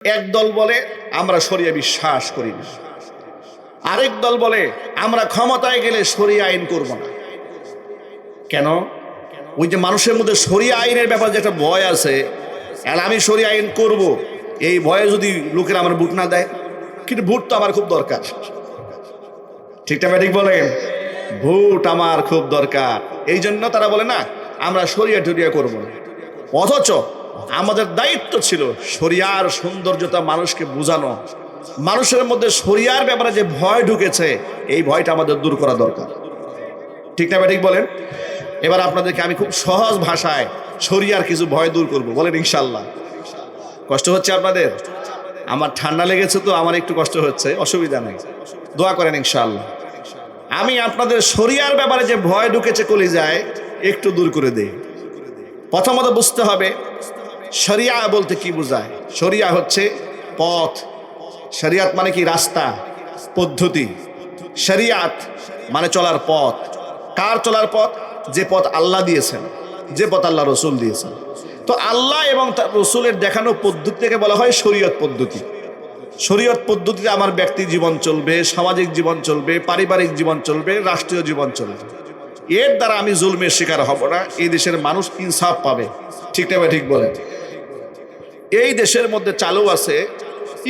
এক দল বলে আমরা শরিয়া বিশ্বাস করি না, আরেক দল বলে আমরা ক্ষমতায় গেলে শরিয়া আইন করব না। কেন? ওই যে মানুষের মধ্যে শরিয়া আইনের ব্যাপারে যেটা ভয় আছে, আমি শরিয়া আইন করব, এই ভয়ে যদি লোকেরা আমার ভোট না দেয়। কিন্তু ভোট তো আমার খুব দরকার, ঠিকটা ঠিক বলেন? ভোট আমার খুব দরকার, এই জন্য তারা বলে না আমরা শরিয়া টরিয়া করব না। অথচ আমাদের দায়িত্ব ছিল শরিয়ার সৌন্দর্যতা মানুষকে বোঝানো, মানুষের মধ্যে শরিয়ার ব্যাপারে যে ভয় ঢুকেছে এই ভয়টা আমাদের দূর করা দরকার, ঠিক না ঠিক বলেন? এবার আপনাদেরকে আমি খুব সহজ ভাষায় শরিয়ার কিছু ভয় দূর করব, বলেন ইনশাল্লাহ। কষ্ট হচ্ছে আপনাদের? আমার ঠান্ডা লেগেছে তো আমার একটু কষ্ট হচ্ছে, অসুবিধা নেই, দোয়া করেন ইনশাল্লাহ। আমি আপনাদের শরিয়ার ব্যাপারে যে ভয় ঢুকেছে কলিজায় একটু দূর করে দেই। প্রথমত বুঝতে হবে শরিয়া বলতে কি বোঝায়। শরিয়া হচ্ছে পথ, শরিয়াত মানে কি? রাস্তা, পদ্ধতি। শরিয়াত মানে চলার পথ। কার চলার পথ? যে পথ আল্লাহ দিয়েছেন, যে পথ আল্লাহ রসুল দিয়েছেন। তো আল্লাহ এবং তার রসুলের দেখানো পদ্ধতিকে বলা হয় শরীয়ত পদ্ধতি। শরীয়ত পদ্ধতিতে আমার ব্যক্তি জীবন চলবে, সামাজিক জীবন চলবে, পারিবারিক জীবন চলবে, রাষ্ট্রীয় জীবন চলবে। এর দ্বারা আমি জুলমের শিকার হব না, এই দেশের মানুষ ইনসাফ পাবে, ঠিক না ঠিক বলে? এই দেশের মধ্যে চালু আছে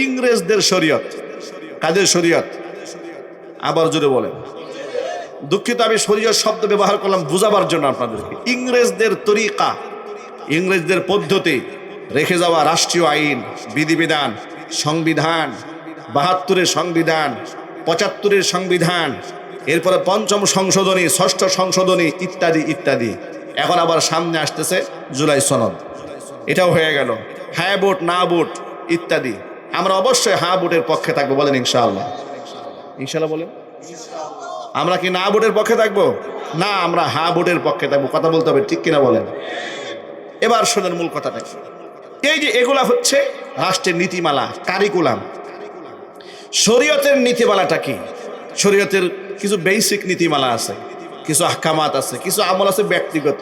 ইংরেজদের শরীয়ত। কাদের শরীয়ত? আবার জোরে বলেন। দুঃখিত, আমি শরীয়ত শব্দ ব্যবহার করলাম বুঝাবার জন্য আপনাদেরকে। ইংরেজদের তরিকা, ইংরেজদের পদ্ধতি, রেখে যাওয়া রাষ্ট্রীয় আইন, বিধিবিধান, সংবিধান, ৭২-এর সংবিধান, ৭৫-এর সংবিধান, এরপরে ৫ম সংশোধনী, ৬ষ্ঠ সংশোধনী, ইত্যাদি ইত্যাদি। এখন আবার সামনে আসতেছে জুলাই সনদ, এটাও হয়ে গেল। হ্যাঁ ভোট, না ভোট ইত্যাদি। আমরা অবশ্যই হ্যাঁ ভোটের পক্ষে থাকবো, বলেন ইনশাআল্লাহ। ইনশাআল্লাহ বলেন। আমরা কি না ভোটের পক্ষে থাকবো? না, আমরা হ্যাঁ ভোটের পক্ষে থাকবো। কথা বলতে হবে, ঠিক কিনা বলেন? এবার শোনেন মূল কথাটা। এই যে এগুলা হচ্ছে রাষ্ট্রের নীতিমালা, কারিকুলাম। শরীয়তের নীতিমালাটা কি? শরীয়তের কিছু বেসিক নীতিমালা আছে, কিছু আহকামাত আছে, কিছু আমল আছে ব্যক্তিগত,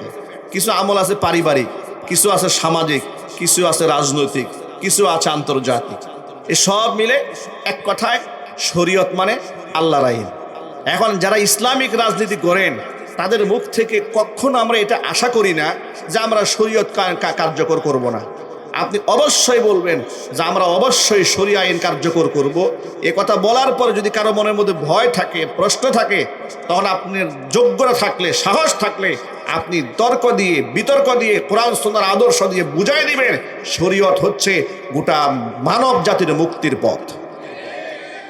কিছু আমল আছে পারিবারিক, কিছু আছে সামাজিক, কিছু আছে রাজনৈতিক, কিছু আছে আন্তর্জাতিক। এসব মিলে এক কথায় শরীয়ত মানে আল্লাহর আইন। এখন যারা ইসলামিক রাজনীতি করেন তাদের মুখ থেকে কখনো আমরা এটা আশা করি না যে আমরা শরীয়ত কার্যকর করব না। আপনি অবশ্যই বলবেন যে আমরা অবশ্যই শরিয়া আইন কার্যকর করব। এ কথা বলার পর যদি কারো মনের মধ্যে ভয় থাকে, প্রশ্ন থাকে, তখন আপনার যোগ্যতা থাকলে, সাহস থাকলে আপনি তর্ক দিয়ে, বিতর্ক দিয়ে, কোরআন সুন্নাহর আদর্শ দিয়ে বুঝাই দিবেন শরীয়ত হচ্ছে গোটা মানব জাতির মুক্তির পথ,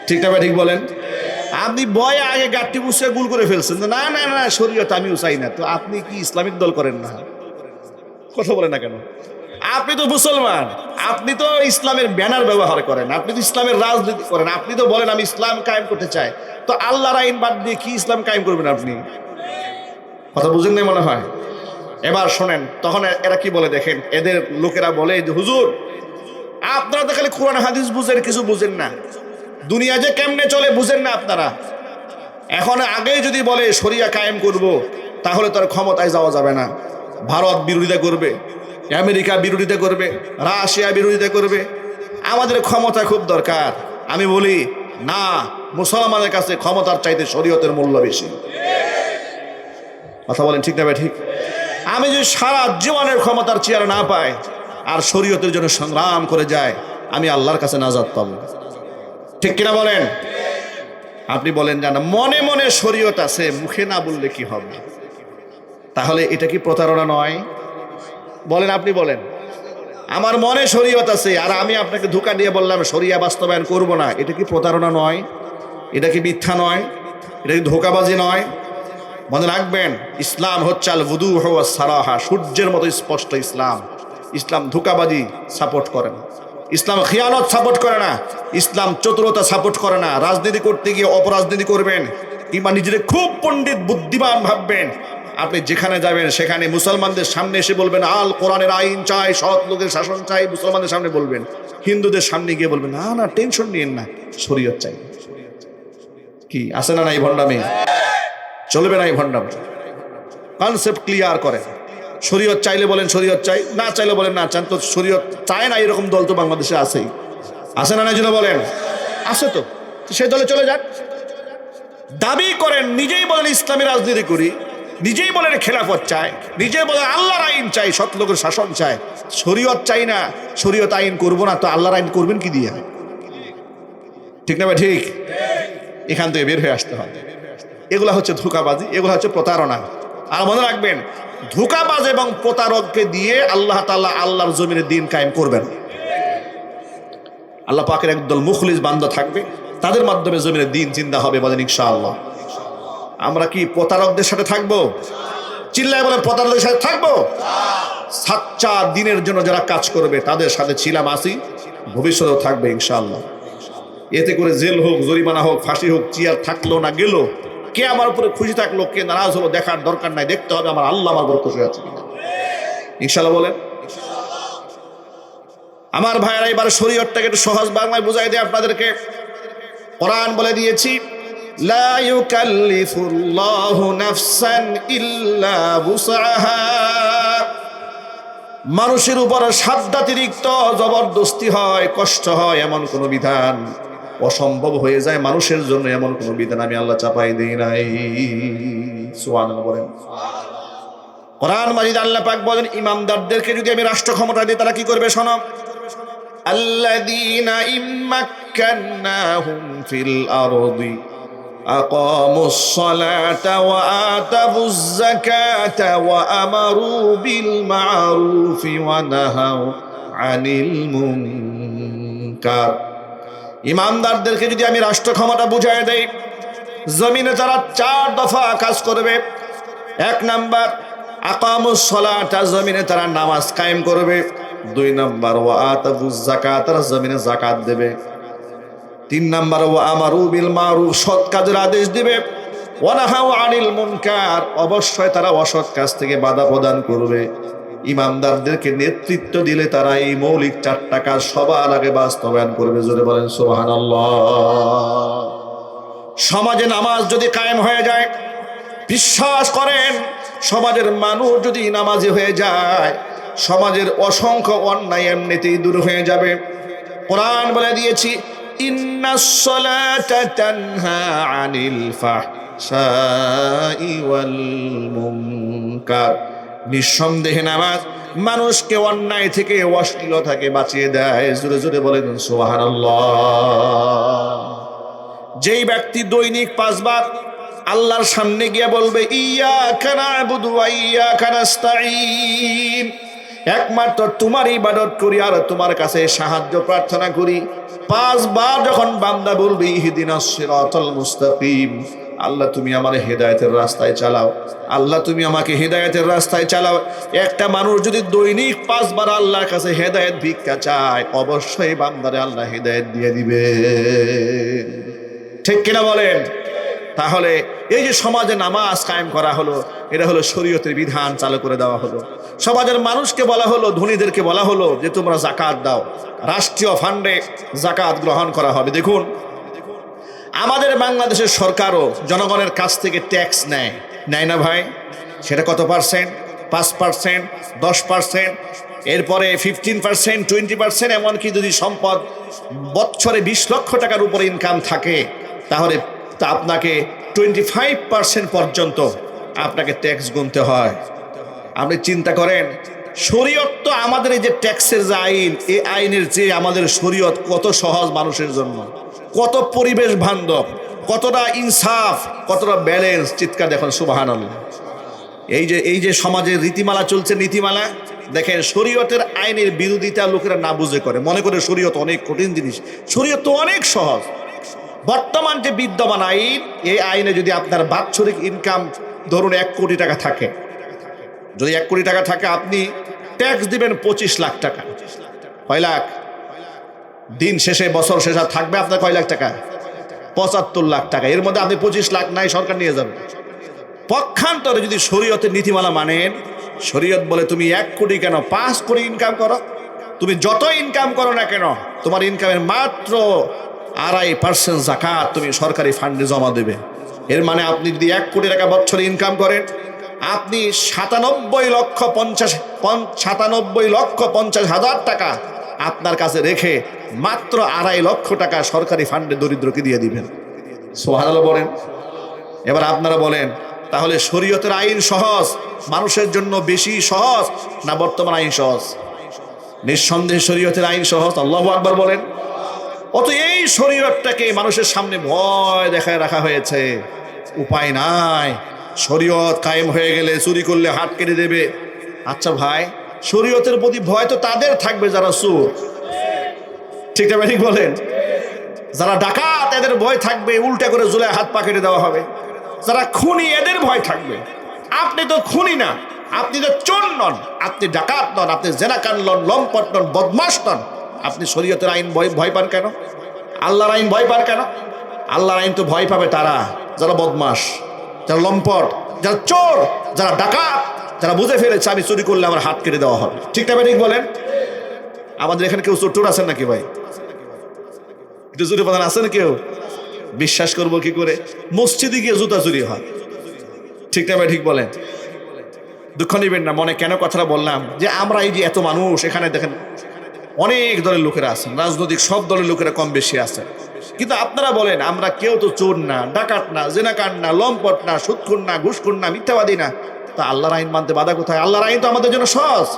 ঠিক না ঠিক বলেন? আপনি ভয়ে আগে গাঠটি বুঝে গুল করে ফেলছেন, না না না শরীয়ত আমিও চাই না। তো আপনি কি ইসলামিক দল করেন না? কথা বলেন না কেন? আপনি তো মুসলমান, আপনি তো ইসলামের ব্যানার ব্যবহার করেন, আপনি তো ইসলামের রাজনীতি করেন, আপনি তো বলেন আমি ইসলাম কায়েম করতে চাই। তো আল্লাহর আইন বাদ দিয়ে কি ইসলাম কায়েম করবেন আপনি? কথা বুঝেন নাই মনে হয়। এবার শোনেন, তখন এরা কি বলে দেখেন, এদের লোকেরা বলে যে হুজুর আপনারা তো খালি কোরআন হাদিস বুঝেন, কিছু বুঝেন না, দুনিয়া যে কেমনে চলে বুঝেন না আপনারা। এখন আগে যদি বলে শরিয়া কায়েম করব, তাহলে তার ক্ষমতায় যাওয়া যাবে না। ভারত বিরোধিতা করবে, আমেরিকা বিরোধিতা করবে, রাশিয়া বিরোধিতা করবে। আমাদের ক্ষমতা খুব দরকার। আমি বলি না, মুসলমানের কাছে ক্ষমতার চাইতে শরীয়তের মূল্য বেশি। কথা বলেন ঠিক না ভাই? ঠিক। আমি যদি সারা জীবনের ক্ষমতার চেয়ার না পাই আর শরীয়তের জন্য সংগ্রাম করে যায়, আমি আল্লাহর কাছে নাজাত পাবো, ঠিক কিনা বলেন? আপনি বলেন জানা মনে মনে শরীয়ত আছে, মুখে না বললে কি হবে? তাহলে এটা কি প্রতারণা নয়? বলেন, আপনি বলেন। আমার মনে শরীয়ত আছে আর আমি আপনাকে ধোঁকা দিয়ে বললাম শরিয়া বাস্তবায়ন করব না, এটা কি প্রতারণা নয়? এটা কি মিথ্যা নয়? এটা কি ধোঁকাবাজি নয়? মনে রাখবেন, ইসলাম হচ্ছে আল ওযুহ ওয়াস সারাহা, সূর্যের মতো স্পষ্ট ইসলাম। ইসলাম ধোঁকাবাজি সাপোর্ট করে না, ইসলাম খিয়ানত সাপোর্ট করে না, ইসলাম চতুরতা সাপোর্ট করে না। রাজনীতি করতে গিয়ে অপরাজনীতি করবেন কিংবা নিজেকে খুব পণ্ডিত বুদ্ধিমান ভাববেন, আপনি যেখানে যাবেন সেখানে মুসলমানদের সামনে এসে বলবেন আল কোরআনের আইন চাই, সৎ লোকের শাসন চাই, মুসলমানদের সামনে বলবেন। হিন্দুদের সামনে গিয়ে বলবেন না না টেনশন নিয়েন না, শরীয়ত চাই। কি আছে না এই ভণ্ডামি? চলবে না এই ভণ্ডামি। কনসেপ্ট ক্লিয়ার করেন। শরীয়ত চাইলে বলেন শরীয়ত চাই, না চাইলে বলেন না চান। তো শরীয়ত চায় না এরকম দল তো বাংলাদেশে আছেই। আছে না, যেন বলেন আছে। তো সেই দলে চলে যান। দাবি করেন, নিজেই বলেন ইসলামী রাজনীতি করি, নিজেই বলেন খেলাফত চাই, নিজেই বলেন আল্লাহর আইন চাই, সৎ লোকের শাসন চাই, শরীয়ত চাই না, শরীয়ত আইন করবো না, তো আল্লাহর আইন করবেন কি দিয়ে? ঠিক না ভাই? ঠিক। এখান থেকে বের হয়ে আসতে হবে। এগুলা হচ্ছে ধোঁকাবাজি, এগুলা হচ্ছে প্রতারণা। আর মনে রাখবেন, ধোঁকাবাজ এবং প্রতারককে দিয়ে আল্লাহ তাআলা আল্লাহর জমিনে দিন কায়েম করবেন। আল্লাহ পাকের একদল মুখলিস বান্দা থাকবে, তাদের মাধ্যমে জমিনে দিন জিন্দা হবে, বলেন ইনশাআল্লাহ। আমরা কি প্রতারকদের সাথে থাকবো? চিল্লায় বলেন, প্রতারকদের সাথে থাকবো? সাচ্চা দিনের জন্য যারা কাজ করবে তাদের সাথে ছিলাম, আছি, ভবিষ্যতেও থাকবে ইনশাআল্লাহ। এতে করে জেল হোক, জরিমানা হোক, ফাঁসি হোক, চেয়ার থাকলো না গেল, কে আমার উপরে খুশি থাকলো, কে নারাজ হলো, দেখার দরকার নাই। দেখতে হবে আমার আল্লাহ আমার উপর খুশি আছে কিনা, ইনশাআল্লাহ বলেন। আমার ভাইয়েরা, এবার শরীয়তটাকে একটু সহজ বাংলায় বুঝাই দেয় আপনাদেরকে। কোরআন বলে দিয়েছি, লা ইউকাল্লিফুল্লাহু নাফসান ইল্লা বুসআহা। মানুষের উপর সাধ্যাতিরিক্ত জবরদস্তি হয়, কষ্ট হয়, এমন কোন বিধান, অসম্ভব হয়ে যায় মানুষের জন্য, এমন কোন বিধান আমি আল্লাহ চাপাই দেই নাই। সুবহানাল্লাহ বলেন। কোরআন মাজিদ আল্লাহ পাক বলেন, ইমামদারদেরকে যদি আমি রাষ্ট্র ক্ষমতা দিই, তারা কি করবে শোনো। আল্লাযীনা ইম্মাক্কান্নাহুম ফিল আরদি আকামুস সালাতা ওয়া আতাবুজ যাকাতা ওয়া আমারু বিল মা'রুফি ওয়া নাহাউ আনিল মুনকার। ইমানদারদেরকে যদি আমি রাষ্ট্র ক্ষমতা বুঝায় দেই, জমিনে তারা 4 দফা কাজ করবে। 1 নাম্বার, আকামুস সালাতা, জমিনে তারা নামাজ কায়েম করবে। 2 নাম্বার, ওয়া আতাবুজ যাকাত, তারা জমিনে যাকাত দেবে। 3 নাম্বার, ওয়া আমারু বিল মা'রুফ, সৎ কাজের আদেশ দিবে। ওয়া নাহাউ আনিল মুনকার, অবশ্যই তারা অসৎ কাজ থেকে বাধা প্রদান করবে। ইমামদারদেরকে নেতৃত্ব দিলে তারা এই মৌলিক 4টা কাজ সবার আগে বাস্তবায়ন করবে। জোরে বলেন সুবহানাল্লাহ। সমাজে নামাজ যদি কায়েম হয়ে যায়, বিশ্বাস করেন, সমাজের মানুষ যদি নামাজি হয়ে যায়, সমাজের অসংখ্য অন্যায় এমনিতেই দূর হয়ে যাবে। কোরআন বলে দিয়েছি, ইন্নাস সালাতা তানহা আনিল ফাহশাই ওয়াল মুনকার। নিঃসন্দেহে নামাজ মানুষকে অন্যায় থেকে, অশ্লীলতা থেকে বাঁচিয়ে দেয়। জোরে জোরে বলেন সুবহানাল্লাহ। যেই ব্যক্তি দৈনিক 5 বার আল্লাহর সামনে গিয়ে বলবে, ইয়্যাকা না'বুদু ওয়া ইয়্যাকা নাস্তাঈন, একমাত্র তোমার ইবাদত করি আর তোমার কাছে সাহায্য প্রার্থনা করি। 5 বার যখন বান্দা বলবে, ইহদিনাস সিরাতাল মুস্তাকিম, আল্লাহ তুমি আমার হেদায়েতের রাস্তায় চালাও, আল্লাহ তুমি আমাকে হেদায়েতের রাস্তায় চালাও। একটা মানুষ যদি দৈনিক 5 বার আল্লাহর কাছে হেদায়েত ভিক্ষা চায়, অবশ্যই বান্দারে আল্লাহ হেদায়েত দিয়ে দিবে। ঠিক কিনা বলেন? তাহলে এই যে সমাজে নামাজ কায়েম করা হলো, এটা হলো শরীয়তের বিধান চালু করে দেওয়া হলো। সমাজের মানুষকে বলা হলো, ধনীদেরকে বলা হলো যে তোমরা যাকাত দাও, রাষ্ট্রীয় ফান্ডে যাকাত গ্রহণ করা হবে। দেখুন, আমাদের বাংলাদেশের সরকারও জনগণের কাছ থেকে ট্যাক্স নেয় না ভাই? সেটা কত পার্সেন্ট? 5%, 10%, এরপরে 15%, 20%, এমনকি যদি সম্পদ বছরে 20 লক্ষ টাকার উপরে ইনকাম থাকে, তাহলে তা আপনাকে 25% পর্যন্ত আপনাকে ট্যাক্স গুনতে হয়। আপনি চিন্তা করেন, শরীয়ত তো আমাদের এই যে ট্যাক্সের যে আইন, এই আইনের চেয়ে আমাদের শরীয়ত কত সহজ মানুষের জন্য, কত পরিবেশ বান্ধব, কতটা ইনসাফ, কতটা ব্যালেন্স। চিৎকার দেখুন সুবহানাল্লাহ। এই যে সমাজের রীতিমালা চলছে, নীতিমালা দেখেন, শরীয়তের আইনের বিরোধিতা লোকেরা না বুঝে করে, মনে করে শরীয়ত অনেক কঠিন জিনিস। শরীয়ত তো অনেক সহজ। বর্তমান যে বিদ্যমান আইন, এই আইনে যদি আপনার বাৎসরিক ইনকাম ধরুন 1 কোটি টাকা থাকে, যদি 1 কোটি টাকা থাকে, আপনি ট্যাক্স দিবেন 25 লাখ টাকা। কয় লাখ? দিন শেষে, বছর শেষে থাকবে আপনার কয় লাখ টাকা? 75 লাখ টাকা। এর মধ্যে আপনি 25 লাখ নাই, সরকার নিয়ে যাবে। পক্ষান্তরে যদি শরীয়তের নীতিমালা মানেন, শরীয়ত বলে তুমি 1 কোটি কেন, 5 কোটি ইনকাম করো, তুমি যত ইনকাম করো না কেন, তোমার ইনকামের মাত্র 2.5% যাকাত তুমি সরকারি ফান্ডে জমা দেবে। এর মানে আপনি যদি 1 কোটি টাকা বছরে ইনকাম করেন, আপনি 97,50,00,000 টাকা আপনার কাছে রেখে মাত্র 2.5 লক্ষ টাকা সরকারি ফান্ডে দরিদ্রকে দিয়ে দিবেন। সুবহানাল্লাহ বলেন। এবার আপনারা বলেন, তাহলে শরীয়তের আইন সহজ, মানুষের জন্য বেশি সহজ না বর্তমান আইন সহজ? নিঃসন্দেহে শরীয়তের আইন সহজ। আল্লাহু আকবার বলেন। অত এই শরীয়তটাকে মানুষের সামনে ভয় দেখায় রাখা হয়েছে, উপায় নাই। শরীয়ত কায়েম হয়ে গেলে চুরি করলে হাত কেটে দেবে। আচ্ছা ভাই, শরীয়তের প্রতি ভয় তো তাদের থাকবে যারা চোর, ঠিক না ঠিক বলেন? যারা ডাকাত এদের ভয় থাকবে, উল্টা করে জুলায় হাত পা কেটে দেওয়া হবে। যারা খুনি এদের ভয় থাকবে। আপনি তো খুনি না, আপনি তো চোর নন, আপনি ডাকাত নন, আপনি জেনাকার নন, লম্পট নন, বদমাশ নন। আপনি শরীয়তের আইন ভয় পান কেন? আল্লাহর আইন ভয় পান কেন? আল্লাহর আইন তো ভয় পাবে তারা যারা বদমাশ, যারা লম্পট, যারা চোর, যারা ডাকাত, যারা বুঝে ফেলেছে আমি চুরি করলে আমার হাত কেটে দেওয়া হবে। ঠিক না ঠিক বলেন? আমাদের এখানে কেউ চোর টোর আছেন নাকি ভাই? একটু চুরি প্রধান আছেন কেউ? বিশ্বাস করবো কি করে? মসজিদে গিয়ে জুতা চুরি হয়। ঠিক না ভাই ঠিক বলেন? দুঃখ নিবেন না মনে, কেন কথাটা বললাম যে আমরা এই যে এত মানুষ এখানে দেখেন, অনেক দলের লোকেরা আছেন, রাজনৈতিক সব দলের লোকেরা কম বেশি আছে, কিন্তু আপনারা বলেন আমরা কেউ তো চোর না, ডাকাত না, জেনাকার না, লম্পট না, সুদখোর না, ঘুষখোর না, মিথ্যাবাদী না। তা আল্লাহর আইন মানতে বাধা কোথায়? আল্লাহর আইন তো আমাদের জন্য সহজ।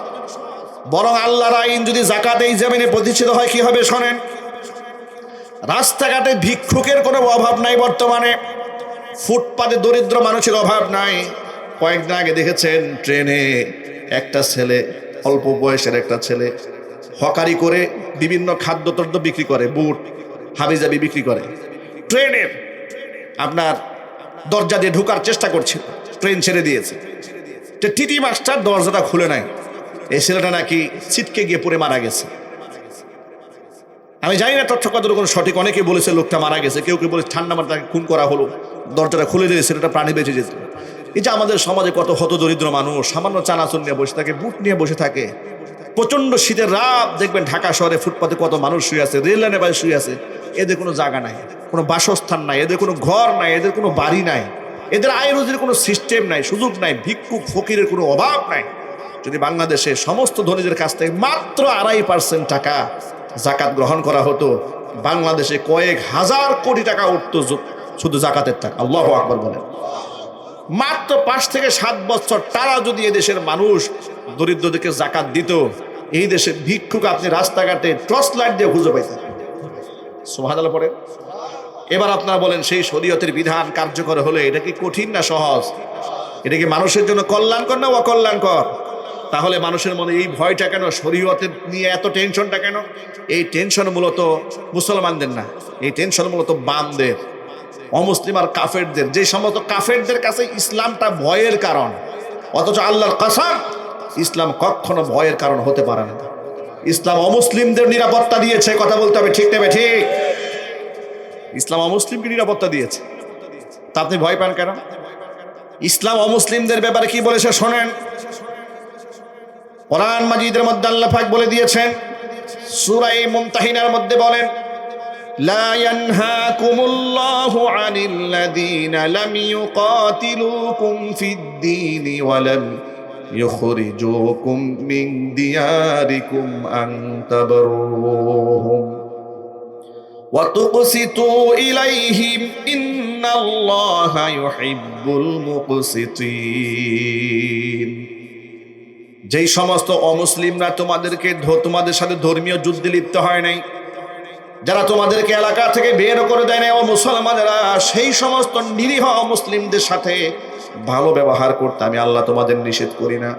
বরং আল্লাহর আইন যদি যাকাত এই জমিনে প্রতিষ্ঠিত হয় কি হবে শোনেন। রাস্তাঘাটে ভিক্ষুকের কোনো অভাব নাই বর্তমানে, ফুটপাতে দরিদ্র মানুষের অভাব নাই। কয়েকদিন আগে দেখেছেন ট্রেনে একটা ছেলে, অল্প বয়সের একটা ছেলে হকারি করে বিভিন্ন খাদ্যদ্রব্য বিক্রি করে, বুট হাবিজাবি বিক্রি করে। ট্রেনের আপনার দরজা দিয়ে ঢোকার চেষ্টা করছিল, ট্রেন ছেড়ে দিয়েছে। টিটি মাস্টার দরজাটা খুলে নাই, এই ছেলেটা নাকি ছিটকে গিয়ে পড়ে মারা গেছে। আমি জানি না তথ্য কতটুকু সঠিক, অনেকে বলেছে লোকটা মারা গেছে, কেউ কেউ বলে ঠান্ডা মাথায় তাকে খুন করা হলো, দরজাটা খুলে দিলে ছেলেটা প্রাণী বেঁচে যেত। এই যে আমাদের সমাজে কত হত দরিদ্র মানুষ সামান্য চানাচুর নিয়ে বসে থাকে, বুট নিয়ে বসে থাকে। প্রচন্ড শীতের রাত দেখবেন ঢাকা শহরে ফুটপাতে কত মানুষ শুয়ে আছে, রেল লাইনে বাইরে শুয়ে আছে। এদের কোনো জায়গা নাই, কোনো বাসস্থান নাই, এদের কোনো ঘর নাই, এদের কোনো বাড়ি নাই, এদের আয় রোজির কোনো সিস্টেম নাই, সুযোগ নাই, ভিক্ষুক ফকিরের কোনো অভাব নাই। যদি বাংলাদেশে সমস্ত ধনীদের কাছ থেকে মাত্র 2.5% টাকা জাকাত গ্রহণ করা হতো, বাংলাদেশে কয়েক হাজার কোটি টাকা উঠতো শুধু জাকাতের টাকা। আল্লাহু আকবার বলেন। মাত্র 5 থেকে 7 বছর তারা যদি এদেশের মানুষ দরিদ্রদেরকে জাকাত দিত, এই দেশে ভিক্ষুক আপনি রাস্তাঘাটে টর্চ লাইট দিয়ে খুঁজে পাইতেন। সুবহানাল্লাহ পড়ে। এবার আপনারা বলেন সেই শরীয়তের বিধান কার্যকর হলে এটা কি কঠিন না সহজ? এটা কি মানুষের জন্য কল্যাণকর না অকল্যাণকর? তাহলে মানুষের মনে এই ভয়টা কেন, শরীয়তের নিয়ে এত টেনশনটা কেন? এই টেনশন মূলত মুসলমানদের না, এই টেনশন মূলত বামদের, অমুসলিম আর কাফেরদের। যে সমস্ত কাফেরদের কাছে ইসলামটা ভয়ের কারণ, অথচ আল্লাহর কসম ইসলাম কখনো ভয়ের কারণ হতে পারে না। ইসলাম অমুসলিমদের নিরাপত্তা দিয়েছে, কথা বলতে হবে ঠিক নেবে ঠিক। ইসলাম অমুসলিমকে নিরাপত্তা দিয়েছে, তা আপনি ভয় পান কেন? ইসলাম অমুসলিমদের ব্যাপারে কি বলেছে শোনেন। কোরআন মাজিদের মধ্যে আল্লাহ পাক বলে দিয়েছেন, সূরা মুমতাহিনার মধ্যে বলেন, লা ইয়ানহাকুমুল্লাহু আনিল লাযীনা লাম ইউকাতিলুকুম ফিদ-দীনি ওয়া লাম ইখরিজুকুম মিন দিয়ারিকুম আন তাবরুহুম ওয়া তুকসিতু ইলাইহিম ইন্নাল্লাহা ইউহিব্বুল মুকসিতিন। যেই সমস্ত অমুসলিমরা তোমাদের সাথে ধর্মীয় যুদ্ধে লিপ্ত হয় নাই, যারা তোমাদেরকে এলাকা থেকে বের করে দেয় না, ও মুসলমানেরা সেই সমস্ত নিরীহ মুসলিমদের সাথে ভালো ব্যবহার করতে আমি আল্লাহ তোমাদের নিষেধ করি না।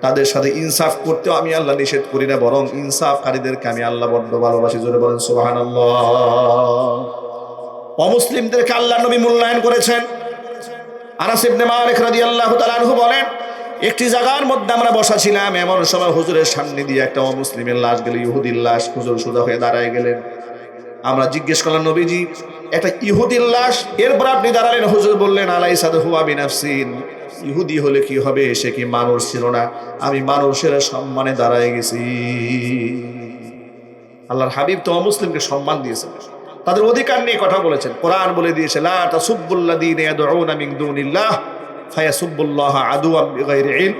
তাদের সাথে ইনসাফ করতেও আমি আল্লাহ নিষেধ করি না, বরং ইনসাফকারীদেরকে আমি আল্লাহ বড্ড ভালোবাসি। জোরে বলেন সুবহানাল্লাহ। অমুসলিমদেরকে আল্লাহ নবী মূল্যায়ন করেছেন। আনাস ইবনে মালিক রাদিয়াল্লাহু তাআলা আনহু বলেন, একটি জায়গার মধ্যে আমরা বসা ছিলাম, এমন সময় হুজুরের সামনে দিয়ে একটা অমুসলিমের লাশ গেল, ইহুদির লাশ। হুজুর সোজা হয়ে দাঁড়ায় গেলেন। আমরা জিজ্ঞেস করলাম, নবীজি একটা ইহুদির লাশ, এরপর আপনি দাঁড়ালেন। হুজুর বললেন, আলাইসা হুয়া বিনাফসিন, ইহুদি হলে কি হবে, সে কি মানুষ ছিল না? আমি মানুষের সম্মানে দাঁড়ায় গেছি। আল্লাহর হাবিব তো অমুসলিমকে সম্মান দিয়েছেন, তাদের অধিকার নিয়ে কথা বলেছেন। কোরআন বলে দিয়েছে, লা তাসুব্বুল্লাযীনা ইয়াদউনা মিন দুনিল্লাহ ফায়াসুব্বুল্লাহা আদুওয়াম বিগাইরি ইলম।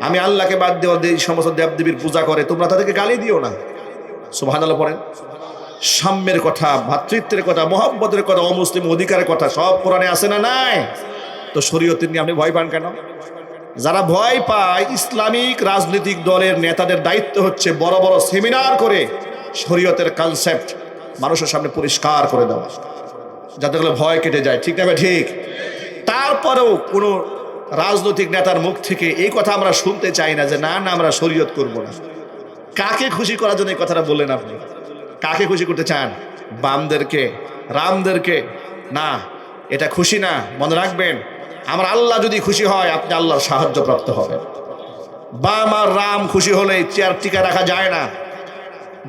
আমি আল্লাহকে বাদ দেওয়া যে সমস্ত দেবদেবীর পূজা করে তোমরা তাদেরকে গালি দিও না। সুবহানাল্লাহ পড়েন। সাম্যের কথা, ভ্রাতৃত্বের কথা, মহব্বতের কথা, অমুসলিম অধিকারের কথা সব কোরআনে আছে না নাই? তো শরীয়তের নিয়ে আপনি ভয় পান কেন? যারা ভয় পায়, ইসলামিক রাজনৈতিক দলের নেতাদের দায়িত্ব হচ্ছে বড় বড় সেমিনার করে শরীয়তের কনসেপ্ট মানুষের সামনে পরিষ্কার করে দেওয়া, যাতে করে ভয় কেটে যায়। ঠিক না ভাই? ঠিক। তারপরেও কোনো রাজনৈতিক নেতার মুখ থেকে এই কথা আমরা শুনতে চাই না যে না না আমরা শরীয়ত করব না। কাকে খুশি করার জন্য এই কথাটা বললেন আপনি? কাকে খুশি করতে চান? বামদেরকে, রামদেরকে? না, এটা খুশি না। মনে রাখবেন, আমার আল্লাহ যদি খুশি হয় আপনি আল্লাহর সাহায্য প্রাপ্ত হবেন। বাম আর রাম খুশি হলে চেয়ার টিকে রাখা যায় না।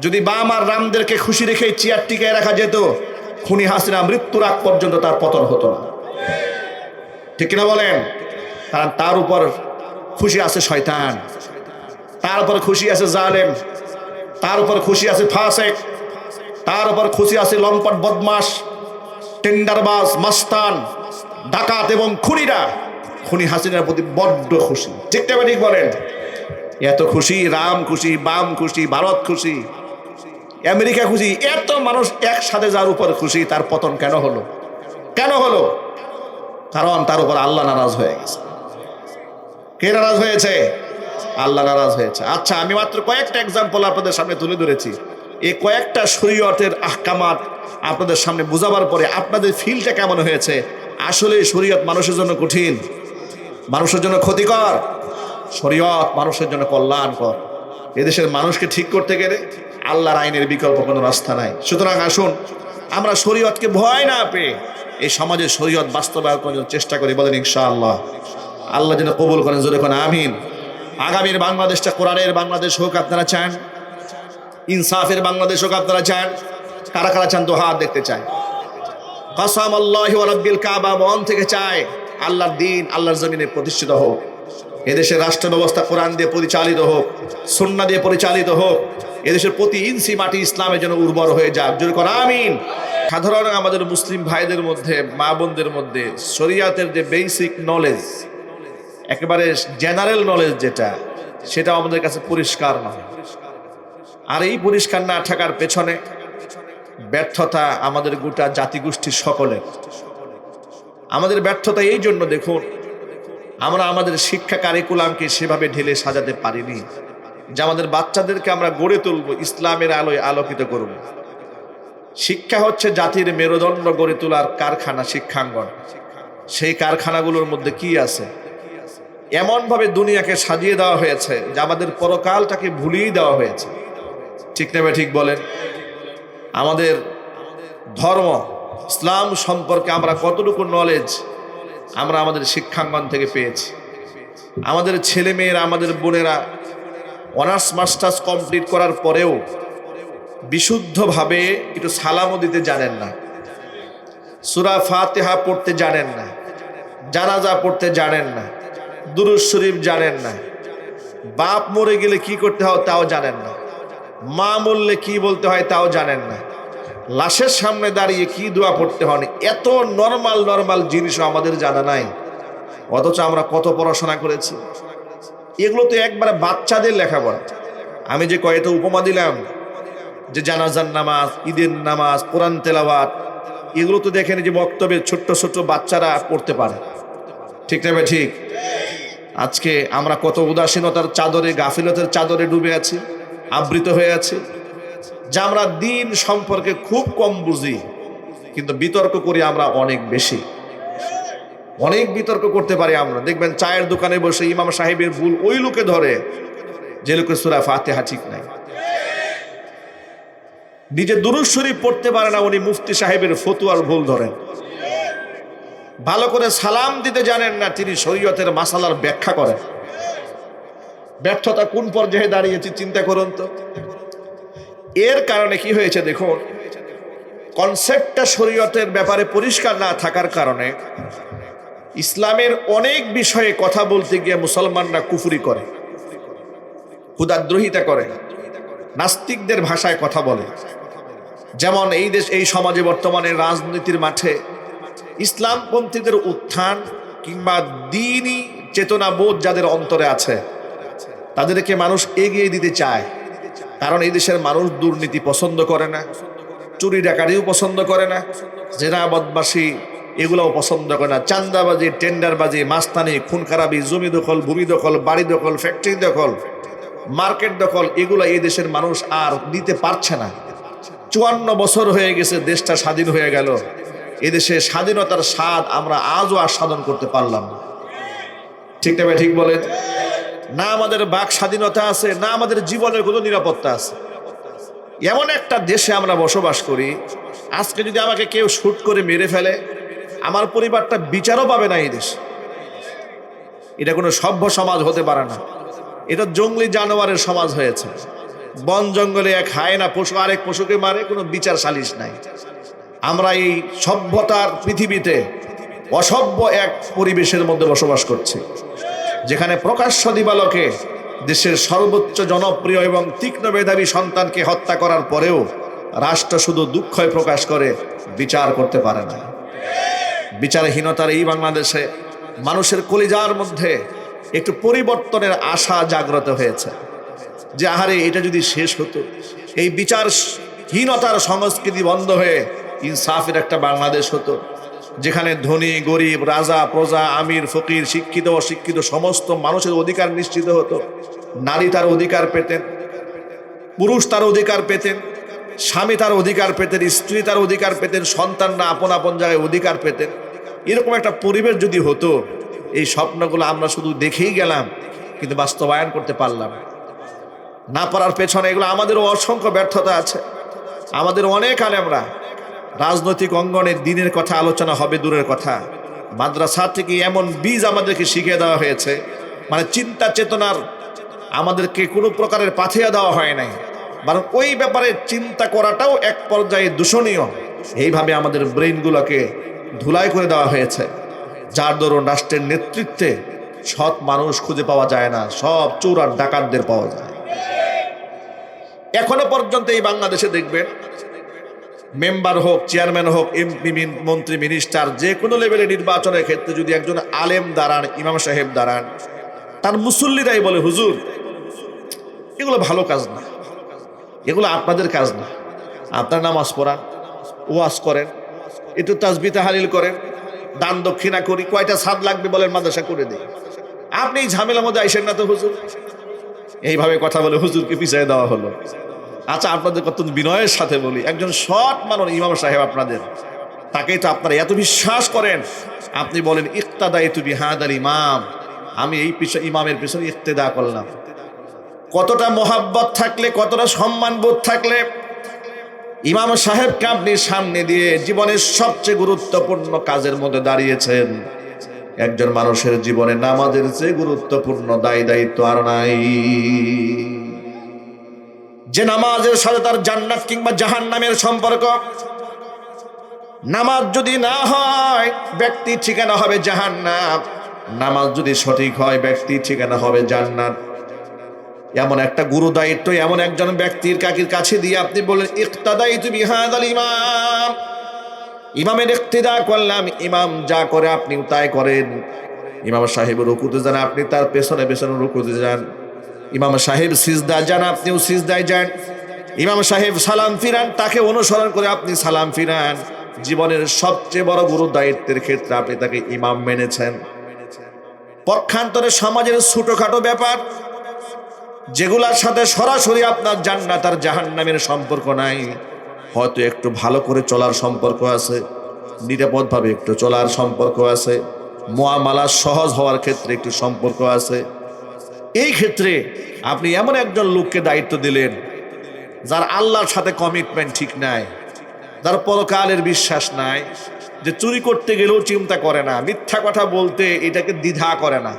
যদি বাম আর রামদেরকে খুশি রেখে চেয়ার টিকায় রাখা যেত, খুনি হাসিনা মৃত্যুর আগ পর্যন্ত তার পতন হতো না। ঠিক কিনা বলেন? কারণ তার উপর খুশি আছে শয়তান, তার উপর খুশি আছে জালেম, তার উপর খুশি আছে ফাসেক, তার উপর খুশি আছে লম্পট বদমাস, টেন্ডারবাজ, মাস্তান, ডাকাত এবং খুনিরা খুনি হাসিনার প্রতি বড্ড খুশি। ঠিক না ঠিক বলেন? এত খুশি, রাম খুশি, বাম খুশি, ভারত খুশি, আমেরিকা খুশি, এত মানুষ একসাথে যার উপর খুশি, তার পতন কেন হলো? কেন হলো? কারণ তার উপর আল্লাহ নারাজ হয়ে গেছে। কে নারাজ হয়েছে? আল্লাহ নারাজ হয়েছে। আচ্ছা, আমি মাত্র কয়েকটা এক্সাম্পল আপনাদের সামনে তুলে ধরেছি। এই কয়েকটা শরীয়তের আহকামাত আপনাদের সামনে বোঝাবার পরে আপনাদের ফিলটা কেমন হয়েছে? আসলে শরীয়ত মানুষের জন্য কঠিন, মানুষের জন্য ক্ষতিকর, শরীয়ত মানুষের জন্য কল্যাণকর। এদেশের মানুষকে ঠিক করতে গেলে আল্লাহর আইনের বিকল্প কোনো রাস্তা নাই। সুতরাং আসুন আমরা শরীয়তকে ভয় না পেয়ে এই সমাজে শরীয়ত বাস্তবায়ন করার চেষ্টা করি। বলেন ইনশাআল্লাহ। আল্লাহ যেন কবুল করেন, জোরে কোন আমিন। আগামীর বাংলাদেশটা কোরআনের বাংলাদেশ হোক আপনারা চান? ইনসাফের বাংলাদেশ হোক আপনারা চান? কারা কারা চান? তো হাত দেখতে চায়। কসম আল্লাহি ওয়া রাব্বিল কাবা, মন থেকে চায় আল্লাহর দ্বীন আল্লাহর জমিনে প্রতিষ্ঠিত হোক। এদেশের রাষ্ট্র ব্যবস্থা কোরআন দিয়ে পরিচালিত হোক, সুন্নাহ দিয়ে পরিচালিত হোক। এদেশের প্রতি ইঞ্চি মাটি ইসলামের জন্য উর্বর হয়ে যাক। জোরে কোন আমিন। সাধারণ আমাদের মুসলিম ভাইদের মধ্যে, মা বোনদের মধ্যে শরীয়তের যে বেসিক নলেজ, একেবারে জেনারেল নলেজ যেটা, সেটা আমাদের কাছে পরিষ্কার নয়। আর এই পরিষ্কার না থাকার পেছনে ব্যর্থতা আমাদের গোটা জাতিগোষ্ঠীর সকলের। আমাদের ব্যর্থতা এই জন্য, দেখুন, আমরা আমাদের শিক্ষা কারিকুলামকে সেভাবে ঢেলে সাজাতে পারিনি যে আমাদের বাচ্চাদেরকে আমরা গড়ে তুলব, ইসলামের আলোয় আলোকিত করব। শিক্ষা হচ্ছে জাতির মেরুদণ্ড গড়ে তোলার কারখানা, শিক্ষাঙ্গন। সেই কারখানাগুলোর মধ্যে কি আছে? এমনভাবে দুনিয়াকে সাজিয়ে দেওয়া হয়েছে যে আমাদের পরকালটাকে ভুলিয়ে দেওয়া হয়েছে। ঠিক না ঠিক বলেন? আমাদের ধর্ম ইসলাম সম্পর্কে আমরা কতটুকু নলেজ আমরা আমাদের শিক্ষাঙ্গন থেকে পেয়েছি। আমাদের ছেলে মেয়েরা, আমাদের বোনেরা অনার্স মাস্টার্স কমপ্লিট করার পরেও বিশুদ্ধভাবে একটু সালামও দিতে জানেন না, সূরা ফাতিহা পড়তে জানেন না, জানাজা পড়তে জানেন না, দুরূদ শরীফ জানেন না, বাপ মরে গেলে কি করতে হয় তাও জানেন না, মা মরলে কি বলতে হয় তাও জানেন না, লাশের সামনে দাঁড়িয়ে কি দোয়া পড়তে হয়, এত নর্মাল জিনিসও আমাদের জানা নাই। অথচ আমরা কত পড়াশোনা করেছি। এগুলো তো একবারে বাচ্চাদের লেখাপড়া। আমি যে কয়েকটা উপমা দিলাম, যে জানাজার নামাজ, ঈদের নামাজ, কোরআন তেলাওয়াত, এগুলো তো দেখেন যে বক্তব্যে ছোট্ট ছোট্ট বাচ্চারা পড়তে পারে। ঠিক না ঠিক? আজকে আমরা কত উদাসীনতার চাদরে, গাফিলতের চাদরে ডুবে আছি, আবৃত হয়ে আছি, যা আমরা দিন সম্পর্কে খুব কম বুঝি, কিন্তু বিতর্ক করি আমরা অনেক বেশি। অনেক বিতর্ক করতে পারি আমরা। দেখবেন চায়ের দোকানে বসে ইমাম সাহেবের ভুল ওই লোকে ধরে যে লোকের সূরা ফাতিহা ঠিক নাই। নিজে দুরূদ শরীফ পড়তে পারে না, উনি মুফতি সাহেবের ফতোয়ার ভুল ধরেন। ভালো করে সালাম দিতে জানেন না, তিনি শরীয়তের মাসালার ব্যাখ্যা করেন। ব্যর্থতা কোন পর্যায়ে দাঁড়িয়েছে চিন্তা করুন তো। এর কারণে কি হয়েছে দেখুন, কনসেপ্টটা শরীয়তের ব্যাপারে পরিষ্কার না থাকার কারণে ইসলামের অনেক বিষয়ে কথা বলতে গিয়ে মুসলমানরা কুফরি করে, খোদাদ্রোহিতা করে, নাস্তিকদের ভাষায় কথা বলে। যেমন এই সমাজে বর্তমানে রাজনীতির মাঠে ইসলামপন্থীদের উত্থান কিংবা দ্বীনি চেতনাবোধ যাদের অন্তরে আছে, তাদেরকে মানুষ এগিয়ে দিতে চায়। কারণ এই দেশের মানুষ দুর্নীতি পছন্দ করে না, চুরি ডাকাতিও পছন্দ করে না, জেনা বদমাশি এগুলোও পছন্দ করে না, চাঁদাবাজি, টেন্ডারবাজি, মাস্তানি, খুন খারাপি, জমি দখল, ভূমি দখল, বাড়ি দখল, ফ্যাক্টরি দখল, মার্কেট দখল, এগুলো এই দেশের মানুষ আর নিতে পারছে না। 54 বছর হয়ে গেছে দেশটা স্বাধীন হয়ে গেল, এদেশে স্বাধীনতার স্বাদ আমরা আজও আস্বাদন করতে পারলাম না। ঠিক না ভাই, ঠিক বলেন? না আমাদের বাক স্বাধীনতা আছে, না আমাদের জীবনের কোনো নিরাপত্তা আছে। এমন একটা দেশে আমরা বসবাস করি, আজকে যদি আমাকে কেউ শুট করে মেরে ফেলে, আমার পরিবারটা বিচারও পাবে না এই দেশে। এটা কোনো সভ্য সমাজ হতে পারে না, এটা জঙ্গলি জানোয়ারের সমাজ হয়েছে। বন জঙ্গলে এক হায়না পশু আরেক পশুকে মারে, কোনো বিচার সালিশ নাই। আমরা এই সভ্যতার পৃথিবীতে অসভ্য এক পরিবেশের মধ্যে বসবাস করছি, যেখানে প্রকাশ্য দিবালোকে দেশের সর্বোচ্চ জনপ্রিয় এবং তীক্ষ্ণ মেধাবী সন্তানকে হত্যা করার পরেও রাষ্ট্র শুধু দুঃখই প্রকাশ করে, বিচার করতে পারে না। বিচারহীনতার এই বাংলাদেশে মানুষের কলিজার মধ্যে একটু পরিবর্তনের আশা জাগ্রত হয়েছে, যে আহারে এটা যদি শেষ হতো, এই বিচারহীনতার সংস্কৃতি বন্ধ হয়ে ইনসাফের একটা বাংলাদেশ হতো, যেখানে ধনী গরিব, রাজা প্রজা, আমির ফকির, শিক্ষিত অশিক্ষিত সমস্ত মানুষের অধিকার নিশ্চিত হতো। নারী তার অধিকার পেতেন, পুরুষ তার অধিকার পেতেন, স্বামী তার অধিকার পেতেন, স্ত্রী তার অধিকার পেতেন, সন্তানরা আপন আপন জায়গায় অধিকার পেতেন। এরকম একটা পরিবেশ যদি হতো, এই স্বপ্নগুলো আমরা শুধু দেখেই গেলাম কিন্তু বাস্তবায়ন করতে পারলাম না। পারার পেছনে এগুলো আমাদেরও অসংখ্য ব্যর্থতা আছে। আমাদের অনেক আলেমরা রাজনৈতিক অঙ্গনে দিনের কথা আলোচনা হবে দূরের কথা, মাদ্রাসা থেকে এমন বীজ আমাদেরকে শিখিয়ে দেওয়া হয়েছে, মানে চিন্তা চেতনার আমাদেরকে কোনো প্রকারের পাথিয়া দেওয়া হয় নাই, বরং ওই ব্যাপারে চিন্তা করাটাও এক পর্যায়ে দূষণীয়। এইভাবে আমাদের ব্রেইনগুলোকে ধুলাই করে দেওয়া হয়েছে, যার দরুন রাষ্ট্রের নেতৃত্বে সৎ মানুষ খুঁজে পাওয়া যায় না, সব চোর আর ডাকাতদের পাওয়া যায়। এখনো পর্যন্ত এই বাংলাদেশে দেখবেন, মেম্বার হোক, চেয়ারম্যান হোক, এমপি, মন্ত্রী, মিনিস্টার, যে কোনো লেভেলে নির্বাচনের ক্ষেত্রে যদি একজন আলেম দাঁড়ান, ইমাম সাহেব দাঁড়ান, তার মুসল্লিরাই বলে, হুজুর এগুলো ভালো কাজ না, এগুলো আপনাদের কাজ না। আপনার নামাজ পড়ান, ওয়াজ করেন, একটু তাসবিহ তাহলিল করেন, দান দক্ষিণা করি, কয়টা ছাদ লাগবে বলেন, মাদ্রাসা করে দেয়। আপনি এই ঝামেলার মধ্যে আইসেন না তো হুজুর। এইভাবে কথা বলে হুজুরকে পিছিয়ে দেওয়া হলো। আচ্ছা, আপনাদের কত বিনয়ের সাথে বলি, একজন সৎ মানুষ ইমাম সাহেব আপনাদের, তাকেই তো আপনারা এত বিশ্বাস করেন। আপনি বলেন ইক্তাদাইতু বিহাদাল ইমাম, আমি এই ইমামের পিছনে ইক্তেদা করলাম। কতটা মোহাব্বত থাকলে, কতটা সম্মান বোধ থাকলে ইমাম সাহেবকে আপনি সামনে দিয়ে জীবনের সবচেয়ে গুরুত্বপূর্ণ কাজের মধ্যে দাঁড়িয়েছেন। একজন মানুষের জীবনে নামাজের চেয়ে গুরুত্বপূর্ণ দায়িত্ব আর নাই, যে নামাজের সাথে তার জান্নাত কিংবা জাহান্নামের সম্পর্ক। নামাজ যদি না হয়, ব্যক্তির ঠিকানা হবে জাহান্নাম। নামাজ যদি সঠিক হয়, ব্যক্তির ঠিকানা হবে জান্নাত। এমন একটা গুরু দায়িত্ব এমন একজন ব্যক্তির কাছে দিয়ে আপনি বলেন ইক্তাদাইতু বিহাদাল ইমাম, ইমামের ইক্তিদা করলাম, ইমাম যা করে আপনিও তাই করেন। ইমাম সাহেব রুকুতে যান, আপনি তার পেছনে পেছনে রুকুতে যান। ইমাম সাহেব সিজদা যান, আপনিও সিজদায় যান। ইমাম সাহেব সালাম ফিরান, তাকে অনুসরণ করে আপনি সালাম ফিরান। জীবনের সবচেয়ে বড় গুরু দায়িত্বের ক্ষেত্রে আপনি তাকে ইমাম মেনেছেন। পক্ষান্তরে সমাজের ছোটখাটো ব্যাপার, যেগুলোর সাথে সরাসরি আপনার জান্নাত আর জাহান্নামের সম্পর্ক নাই, হয়তো একটু ভালো করে চলার সম্পর্ক আছে, নিরাপদভাবে একটু চলার সম্পর্ক আছে, মুআমালা সহজ হওয়ার ক্ষেত্রে একটু সম্পর্ক আছে, এই ক্ষেত্রে আপনি এমন একজন লোককে দায়িত্ব দিলেন যার আল্লাহর সাথে কমিটমেন্ট ঠিক নাই, যার পরকালের বিশ্বাস নাই, যে চুরি করতে গেলেও চিন্তা করে না, মিথ্যা কথা বলতে এটাকে দ্বিধা করে না,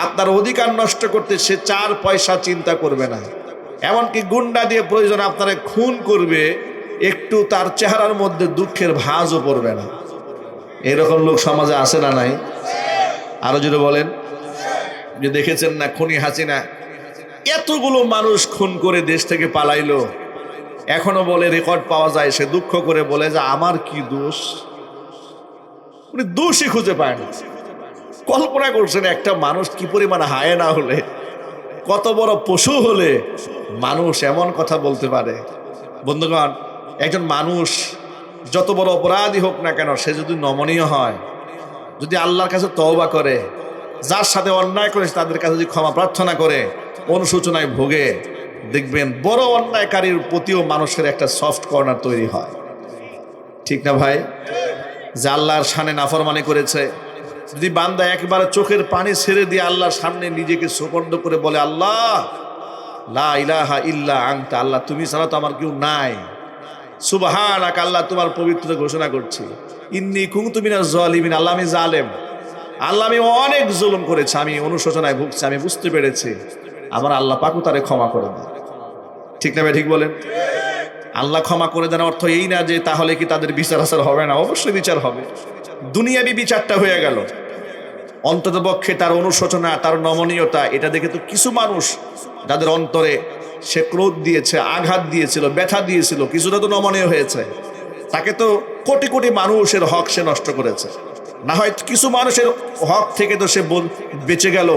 আপনার অধিকার নষ্ট করতে সে 4 পয়সা চিন্তা করবে না, এমনকি গুন্ডা দিয়ে প্রয়োজন আপনারা খুন করবে, একটু তার চেহারার মধ্যে দুঃখের ভাঁজও পড়বে না। এরকম লোক সমাজে আছে না নাই? আরো যদি বলেন, যে দেখেছেন না খুনি হাসিনা এতগুলো মানুষ খুন করে দেশ থেকে পালাইলো, এখনো বলে রেকর্ড পাওয়া যায়, সে দুঃখ করে বলে যে আমার কি দোষ, উনি দোষই খুঁজে পায় না। কল্পনা করছেন একটা মানুষ কি পরিমাণ হায়না হলে, কত বড় পশু হলে মানুষ এমন কথা বলতে পারে? বন্ধুগণ, একজন মানুষ যত বড় অপরাধী হোক না কেন, সে যদি নমনীয় হয়, যদি আল্লাহর কাছে তওবা করে, যার সাথে অন্যায় করেছে তাদের কাছে যদি ক্ষমা প্রার্থনা করে, অনুশোচনায় ভোগে, দেখবেন বড় অন্যায়কারীর প্রতিও মানুষের একটা সফট কর্নার তৈরি হয়। ঠিক না ভাই? যে আল্লাহর সামনে নাফরমানি করেছে, যদি বান্দা একবার চোখের পানি ছেড়ে দিয়ে আল্লাহর সামনে নিজেকে সুপর্দ করে বলে, আল্লাহ লা ইলাহা ইল্লা আনতা, আল্লাহ তুমি ছাড়া তো আমার কেউ নাই, সুবহানাক, আল্লাহ তোমার পবিত্রতা ঘোষণা করছি, ইন্নী কুনতু মিনাজ জালিমিন, আল্লাহ আমি জালেম, আল্লাহ আমি অনেক জুলুম করেছি, আমি অনুশোচনায় ভুগছি, আমি বুঝতে পেরেছি, আমার আল্লাহ পাকও তারে ক্ষমা করে দেন। ঠিক না ভাই? ঠিক বলেন। আল্লাহ ক্ষমা করে দেন অর্থ এই না যে তাহলে কি তাদের বিচার আচার হবে না, অবশ্যই বিচার হবে, দুনিয়াবি বিচারটা হয়ে গেল। অন্ততপক্ষে তার অনুশোচনা, তার নমনীয়তা, এটা দেখে তো কিছু মানুষ যাদের অন্তরে সে ক্রোধ দিয়েছে, আঘাত দিয়েছিল, ব্যথা দিয়েছিল, কিছুটা তো নমনীয় হয়েছে। তাকে তো কোটি কোটি মানুষের হক সে নষ্ট করেছে, না হয় কিছু মানুষের হক থেকে তো সে বেঁচে গেল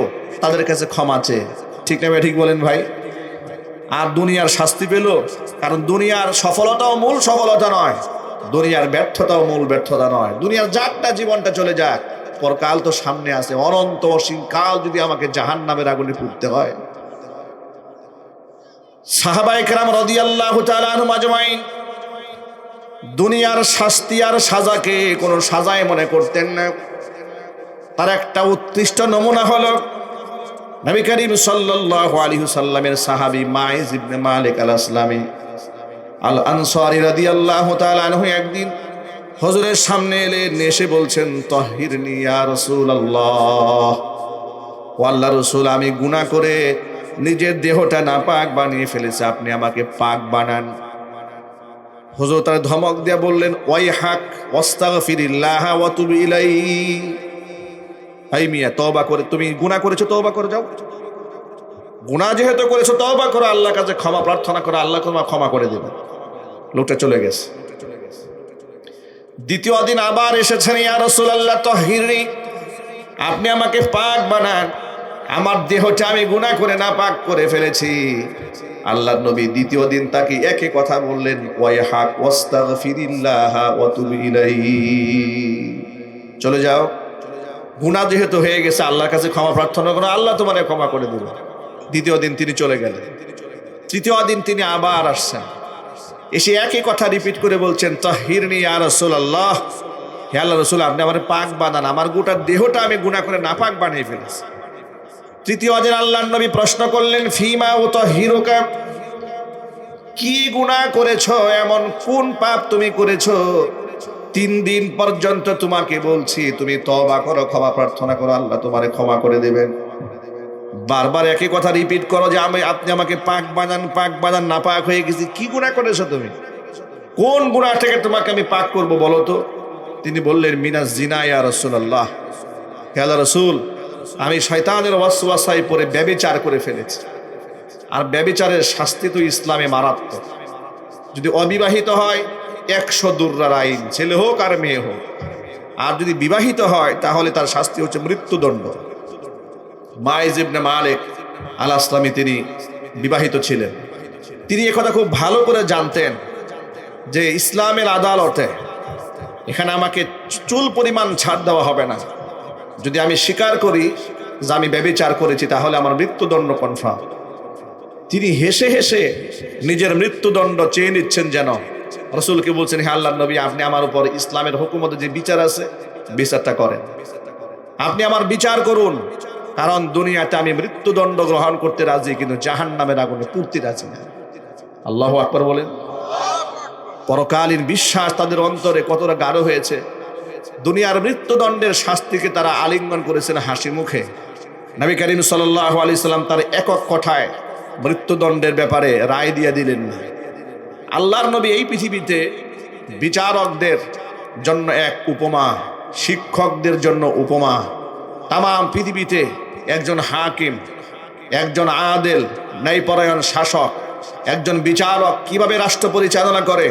তাদের কাছে ক্ষমা চেয়ে। ঠিক না ভাই? ঠিক বলেন ভাই। আর দুনিয়ার শাস্তি পেল, কারণ দুনিয়ার সফলতাও মূল সফলতা নয়, দুনিয়ার ব্যর্থতাও মূল ব্যর্থতা নয়। দুনিয়ার যাকটা জীবনটা চলে যাক, পরকাল তো সামনে আছে, অনন্ত অসীম কাল যদি আমাকে জাহান্নামের আগুনে পুড়তে হয়। সাহাবায়ে কেরাম রাদিয়াল্লাহু তাআলা আনহুম আজমাইন দুনিয়ার শাস্তি আর সাজাকে কোনো সাজায় মনে করতেন না। তার একটা উৎকৃষ্ট নমুনা হলো নবী করিম সাল্লাল্লাহু আলাইহি সাল্লামের সাহাবী মাইজ ইবনে মালিক আল আসলামী আল আনসারী রাদিয়াল্লাহু তাআলা আনহু একদিন হুজুরের সামনে এলেন, এসে বলছেন, তাহিরনি ইয়া রাসূলুল্লাহ, ও আল্লাহর রাসূল, আমি গুনাহ করে নিজের দেহটা নাপাক বানিয়ে ফেলেছি, আপনি আমাকে পাক বানান। হুজুর তার ধমক দিয়ে বললেন, ওয়াইহাক ওয়াস্তাগফিরিল্লাহ ওয়া তুব ইলাইহি, এই মিয়া, তওবা করে, তুমি গুনাহ করেছো, তওবা করে যাও, গুনাহ যেহেতু করেছো তওবা করো, আল্লাহর কাছে ক্ষমা প্রার্থনা করো, আল্লাহ তোমাকে ক্ষমা করে দেবে। লোকটা চলে গেছে। দ্বিতীয় দিন আবার এসেছেন, ইয়া রাসূলুল্লাহ তাহিরনি, আপনি আমাকে পাক বানান, আমার দেহটা আমি গুনাহ করে নাপাক করে ফেলেছি। আল্লাহর নবী দ্বিতীয় দিন তাকে একই কথা বললেন, ওয়াইহাক ওয়াস্তাগফিরিল্লাহ ওয়া তুব ইলাইহি, চলে যাও, গুনাহ যেহেতু হয়ে গেছে আল্লাহর কাছে ক্ষমা প্রার্থনা করো, আল্লাহ তোমাকে ক্ষমা করে দেবে। দ্বিতীয় দিন তিনি চলে গেলেন। তৃতীয় দিন তিনি আবার আসছেন, এসে একই কথা রিপিট করে বলছেন, তাহিরনি ইয়া রাসূলুল্লাহ, হে আল্লাহর রাসূল, আপনি আমার পাক বানান, আমার গোটা দেহটা আমি গুনাহ করে নাপাক বানিয়ে ফেলেছি। তৃতীয় দিন আল্লাহর নবী প্রশ্ন করলেন, ফিমা উতাহিরুকা, কি গুনাহ করেছো, এমন কোন পাপ তুমি করেছো, 3 দিন পর্যন্ত তোমাকে বলছি তুমি তওবা করো, ক্ষমা প্রার্থনা করো, আল্লাহ তোমারে ক্ষমা করে দেবেন। বারবার একই কথা রিপিট করো যে আপনি আমাকে পাক বানান, নাপাক হয়ে গেছি। কি গুনাহ করেছো তুমি, কোন গুনাহ থেকে তোমাকে আমি পাক করব বলো তো? তিনি বললেন, মিনাজ জিনা ইয়া রাসূলুল্লাহ, হে আল্লাহর রাসূল, আমি শয়তানের ওয়াসওয়াসায় পড়ে ব্যভিচার করে ফেলেছি। আর ব্যভিচারের শাস্তি তো ইসলামে মারাত্মক। যদি অবিবাহিত হয় 100 দুর্রার আইন, ছেলে হোক আর মেয়ে হোক। আর যদি বিবাহিত হয় তাহলে তার শাস্তি হচ্ছে মৃত্যুদণ্ড। মাইজ ইবনে মালিক আল আসলামী তিনি বিবাহিত ছিলেন। তিনি একথা খুব ভালো করে জানতেন যে ইসলামের আদালতে এখানে আমাকে চুল পরিমাণ ছাড় দেওয়া হবে না। যদি আমি স্বীকার করি যে আমি ব্যভিচার করেছি তাহলে আমার মৃত্যুদণ্ড কনফার্ম। তিনি হেসে হেসে নিজের মৃত্যুদণ্ড চেয়ে নিচ্ছেন, যেন রাসূলকে বলছেন, হে আল্লাহর নবী, আপনি আমার উপর ইসলামের হুকুমতে যে বিচার আছে বিচারটা করেন, আপনি আমার বিচার করুন, কারণ দুনিয়াতে আমি মৃত্যুদণ্ড গ্রহণ করতে রাজি, কিন্তু জাহান্নামের আগুনে পুড়তে রাজি না। আল্লাহু আকবার বলেন। পরকালীন বিশ্বাস তাদের অন্তরে কতটা গাঢ় হয়েছে। দুনিয়ার মৃত্যুদণ্ডের শাস্তিকে তারা আলিঙ্গন করেছেন হাসি মুখে। নবী করিম সাল্লাল্লাহু আলাইহি সাল্লাম তার একক কথায় মৃত্যুদণ্ডের ব্যাপারে রায় দিয়ে দিলেন না। আল্লাহর নবী এই পৃথিবীতে বিচারকদের জন্য এক উপমা, শিক্ষকদের জন্য উপমা। তাম পৃথিবীতে একজন হাকিম, একজন আদেল ন্যায়পরায়ণ শাসক, একজন বিচারক কিভাবে রাষ্ট্র পরিচালনা করে,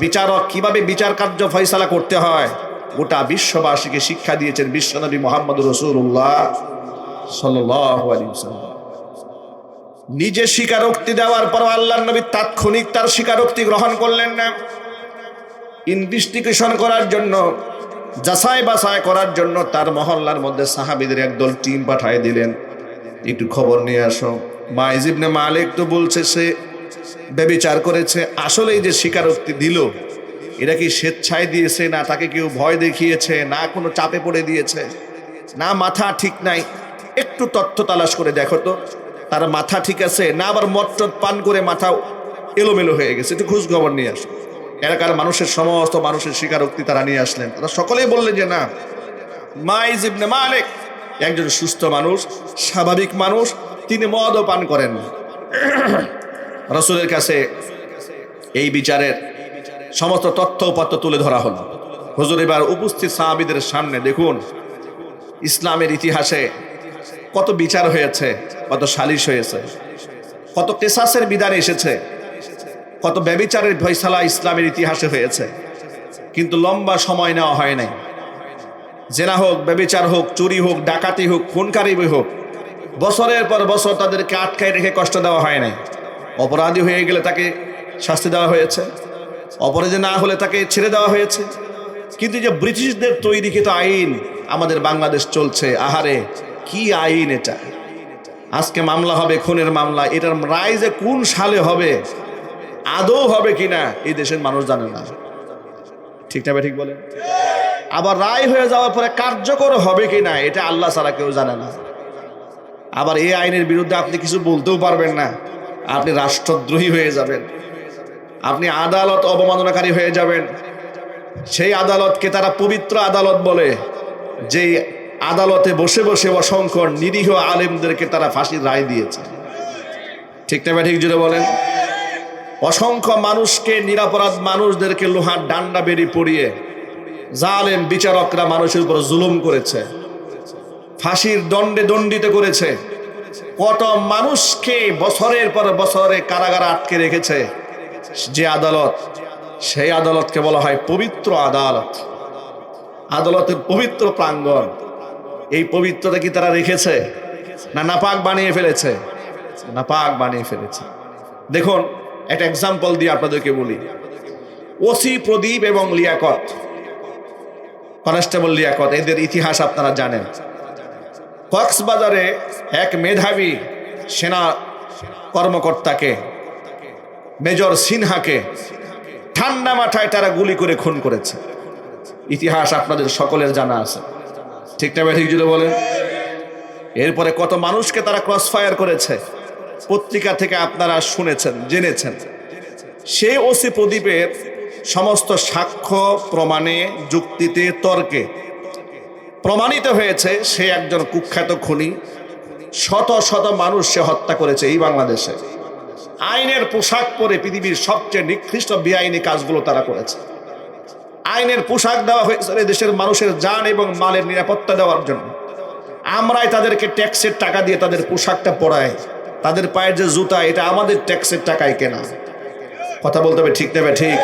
বিচারক কিভাবে বিচার কার্য ফয়সালা করতে হয়, গোটা বিশ্ববাসীকে শিক্ষা দিয়েছেন বিশ্বনবী মুহাম্মদুর রাসূলুল্লাহ সাল্লাল্লাহু আলাইহি ওয়াসাল্লাম। নিজে স্বীকারোক্তি দেওয়ার পর আল্লাহর নবী তাৎক্ষণিক তার স্বীকারোক্তি গ্রহণ করলেন না। ইনভেস্টিগেশন করার জন্য, যাচাই বাছাই করার জন্য তার মহল্লার মধ্যে সাহাবীদের একদল টিম পাঠিয়ে দিলেন, একটু খবর নিয়ে আসো। মাইজ ইবনে মালিক তো বলছে সে ব্যভিচার করেছে। আসলে এই যে স্বীকারোক্তি দিল, এটা কি স্বেচ্ছায় দিয়েছে, না তাকে কেউ ভয় দেখিয়েছে, না কোনো চাপে পড়ে দিয়েছে, না মাথা ঠিক নাই? একটু তথ্য তালাশ করে দেখো তো তার মাথা ঠিক আছে, না আবার মট্টট পান করে মাথা এলোমেলো হয়ে গেছে। একটু খোঁজ খবর নিয়ে আসো। এলাকার মানুষের সমস্ত মানুষের স্বীকারোক্তি তারা নিয়ে আসলেন। তারা সকলেই বললেন যে না, মাইজ ইবনে মালিক একজন সুস্থ মানুষ, স্বাভাবিক মানুষ, তিনি মদও পান করেন। রাসূলের কাছে এই বিচারের সমস্ত তথ্য উপাত্ত তুলে ধরা হলো। হুজুর এবার উপস্থিত সাহাবীদের সামনে দেখুন, ইসলামের ইতিহাসে কত বিচার হয়েছে, কত সালিশ হয়েছে, কত কিসাসের বিধান এসেছে, কত ব্যভিচারের ফয়সালা ইসলামের ইতিহাসে হয়েছে, কিন্তু লম্বা সময় নেওয়া হয় নাই। জেনা হোক, ব্যভিচার হোক, চুরি হোক, ডাকাতি হোক, খুনকারি হোক, বছরের পর বছর তাদেরকে আটকায় রেখে কষ্ট দেওয়া হয় নাই। অপরাধী হয়ে গেলে তাকে শাস্তি দেওয়া হয়েছে, অপরাধী না হলে তাকে ছেড়ে দেওয়া হয়েছে। কিন্তু যে ব্রিটিশদের তৈরিকৃত আইন আমাদের বাংলাদেশ চলছে, আহারে কি আইন এটা! আজকে মামলা হবে, খুনের মামলা, এটার রায় যে কোন সালে হবে, আদৌ হবে কিনা এই দেশের মানুষ জানে না। ঠিক না ঠিক বলে? আবার রায় হয়ে যাওয়ার পরে কার্যকর হবে কিনা এটা আল্লাহ ছাড়া কেউ জানে না। আবার এই আইনের বিরুদ্ধে আপনি কিছু বলতেও পারবেন না, আপনি রাষ্ট্রদ্রোহী হয়ে যাবেন, আপনি আদালত অবমাননাকারী হয়ে যাবেন। সেই আদালতকে তারা পবিত্র আদালত বলে, যে আদালতে বসে বসে অসংখ্য নিরীহ আলেমদেরকে তারা ফাঁসির রায় দিয়েছে। ঠিক না ঠিক জুড়ে বলেন? অসংখ্য মানুষকে, নিরাপরাধ মানুষদেরকে লোহার ডান্ডা বেরি পড়িয়ে জালেম বিচারকরা মানুষের উপর জুলুম করেছে, ফাঁসির দণ্ডে দণ্ডিত করেছে। কত মানুষকে বছরের পর বছরে কারাগারে আটকে রেখেছে যে আদালত, সেই আদালতকে বলা হয় পবিত্র আদালত, আদালতের পবিত্র প্রাঙ্গণ। এই পবিত্রতা কি তারা রেখেছে, না নাপাক বানিয়ে ফেলেছে? নাপাক বানিয়ে ফেলেছে। দেখুন, একটা এক্সাম্পল দিয়ে আপনাদেরকে বলি। ওসি প্রদীপ এবং লিয়াকত, কনস্টেবল লিয়াকত, এদের ইতিহাস আপনারা জানেন। কক্সবাজারে এক মেধাবী সেনা কর্মকর্তাকে, মেজর সিনহাকে ঠান্ডা মাথায় তারা গুলি করে খুন করেছে। ইতিহাস আপনাদের সকলের জানা আছে। ঠিক না ঠিক যদি বলেন? এরপরে কত মানুষকে তারা ক্রস ফায়ার করেছে, পত্রিকা থেকে আপনারা শুনেছেন, জেনেছেন। সেই ওসি প্রদীপের সমস্ত সাক্ষ্য প্রমাণে, যুক্তিতে, তর্কে প্রমাণিত হয়েছে সে একজন কুখ্যাত খুনি। শত শত মানুষ সে হত্যা করেছে এই বাংলাদেশে। আইনের পোশাক পরে পৃথিবীর সবচেয়ে নিকৃষ্ট বেআইনি কাজগুলো তারা করেছে। আইনের পোশাক দেওয়া হয়েছে দেশের মানুষের জান এবং মালের নিরাপত্তা দেওয়ার জন্য। আমরাই তাদেরকে ট্যাক্সের টাকা দিয়ে তাদের পোশাকটা পরাই, তাদের পায়ের যে জুতা, এটা আমাদের ট্যাক্সের টাকায় কেনা। কথা বলতে হবে, ঠিক নেবে ঠিক?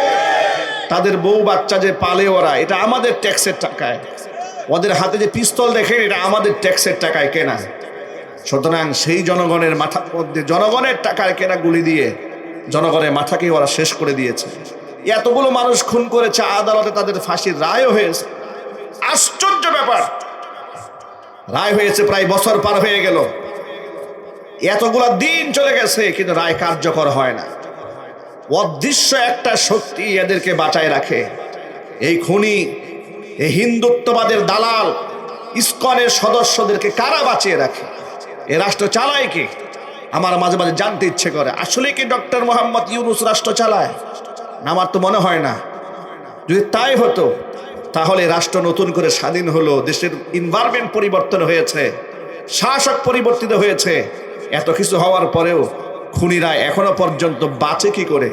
তাদের বউ বাচ্চা যে পালে ওরা, এটা আমাদের ট্যাক্সের টাকায়। ওদের হাতে যে পিস্তল দেখেন, এটা আমাদের ট্যাক্সের টাকায় কেনা। সুতরাং সেই জনগণের মাথার মধ্যে জনগণের টাকায় কেনা গুলি দিয়ে জনগণের মাথাকে ওরা শেষ করে দিয়েছে। এতগুলো মানুষ খুন করেছে, আদালতে তাদের ফাঁসির রায়ও হয়েছে। আশ্চর্য ব্যাপার, রায় হয়েছে, প্রায় বছর পার হয়ে গেল, এতগুলা দিন চলে গেছে, কিন্তু রায় কার্যকর হয় না। অদৃশ্য একটা শক্তি এদেরকে বাঁচায় রাখে। এই খুনি, এই হিন্দুত্ববাদের দালাল, ইসকনের সদস্যদেরকে কারা বাঁচিয়ে রাখে? এ রাষ্ট্র চালায় কে? আমার মাঝে মাঝে জানতে ইচ্ছে করে, আসলে কি ডক্টর মোহাম্মদ ইউনূস রাষ্ট্র চালায়? আমার তো মনে হয় না। যদি তাই হতো তাহলে রাষ্ট্র নতুন করে স্বাধীন হলো, দেশের এনভায়রনমেন্ট পরিবর্তন হয়েছে, শাসক পরিবর্তিত হয়েছে। এত কিছু হওয়ার পরেও খুনিরা এখনো পর্যন্ত বাঁচে কি করে?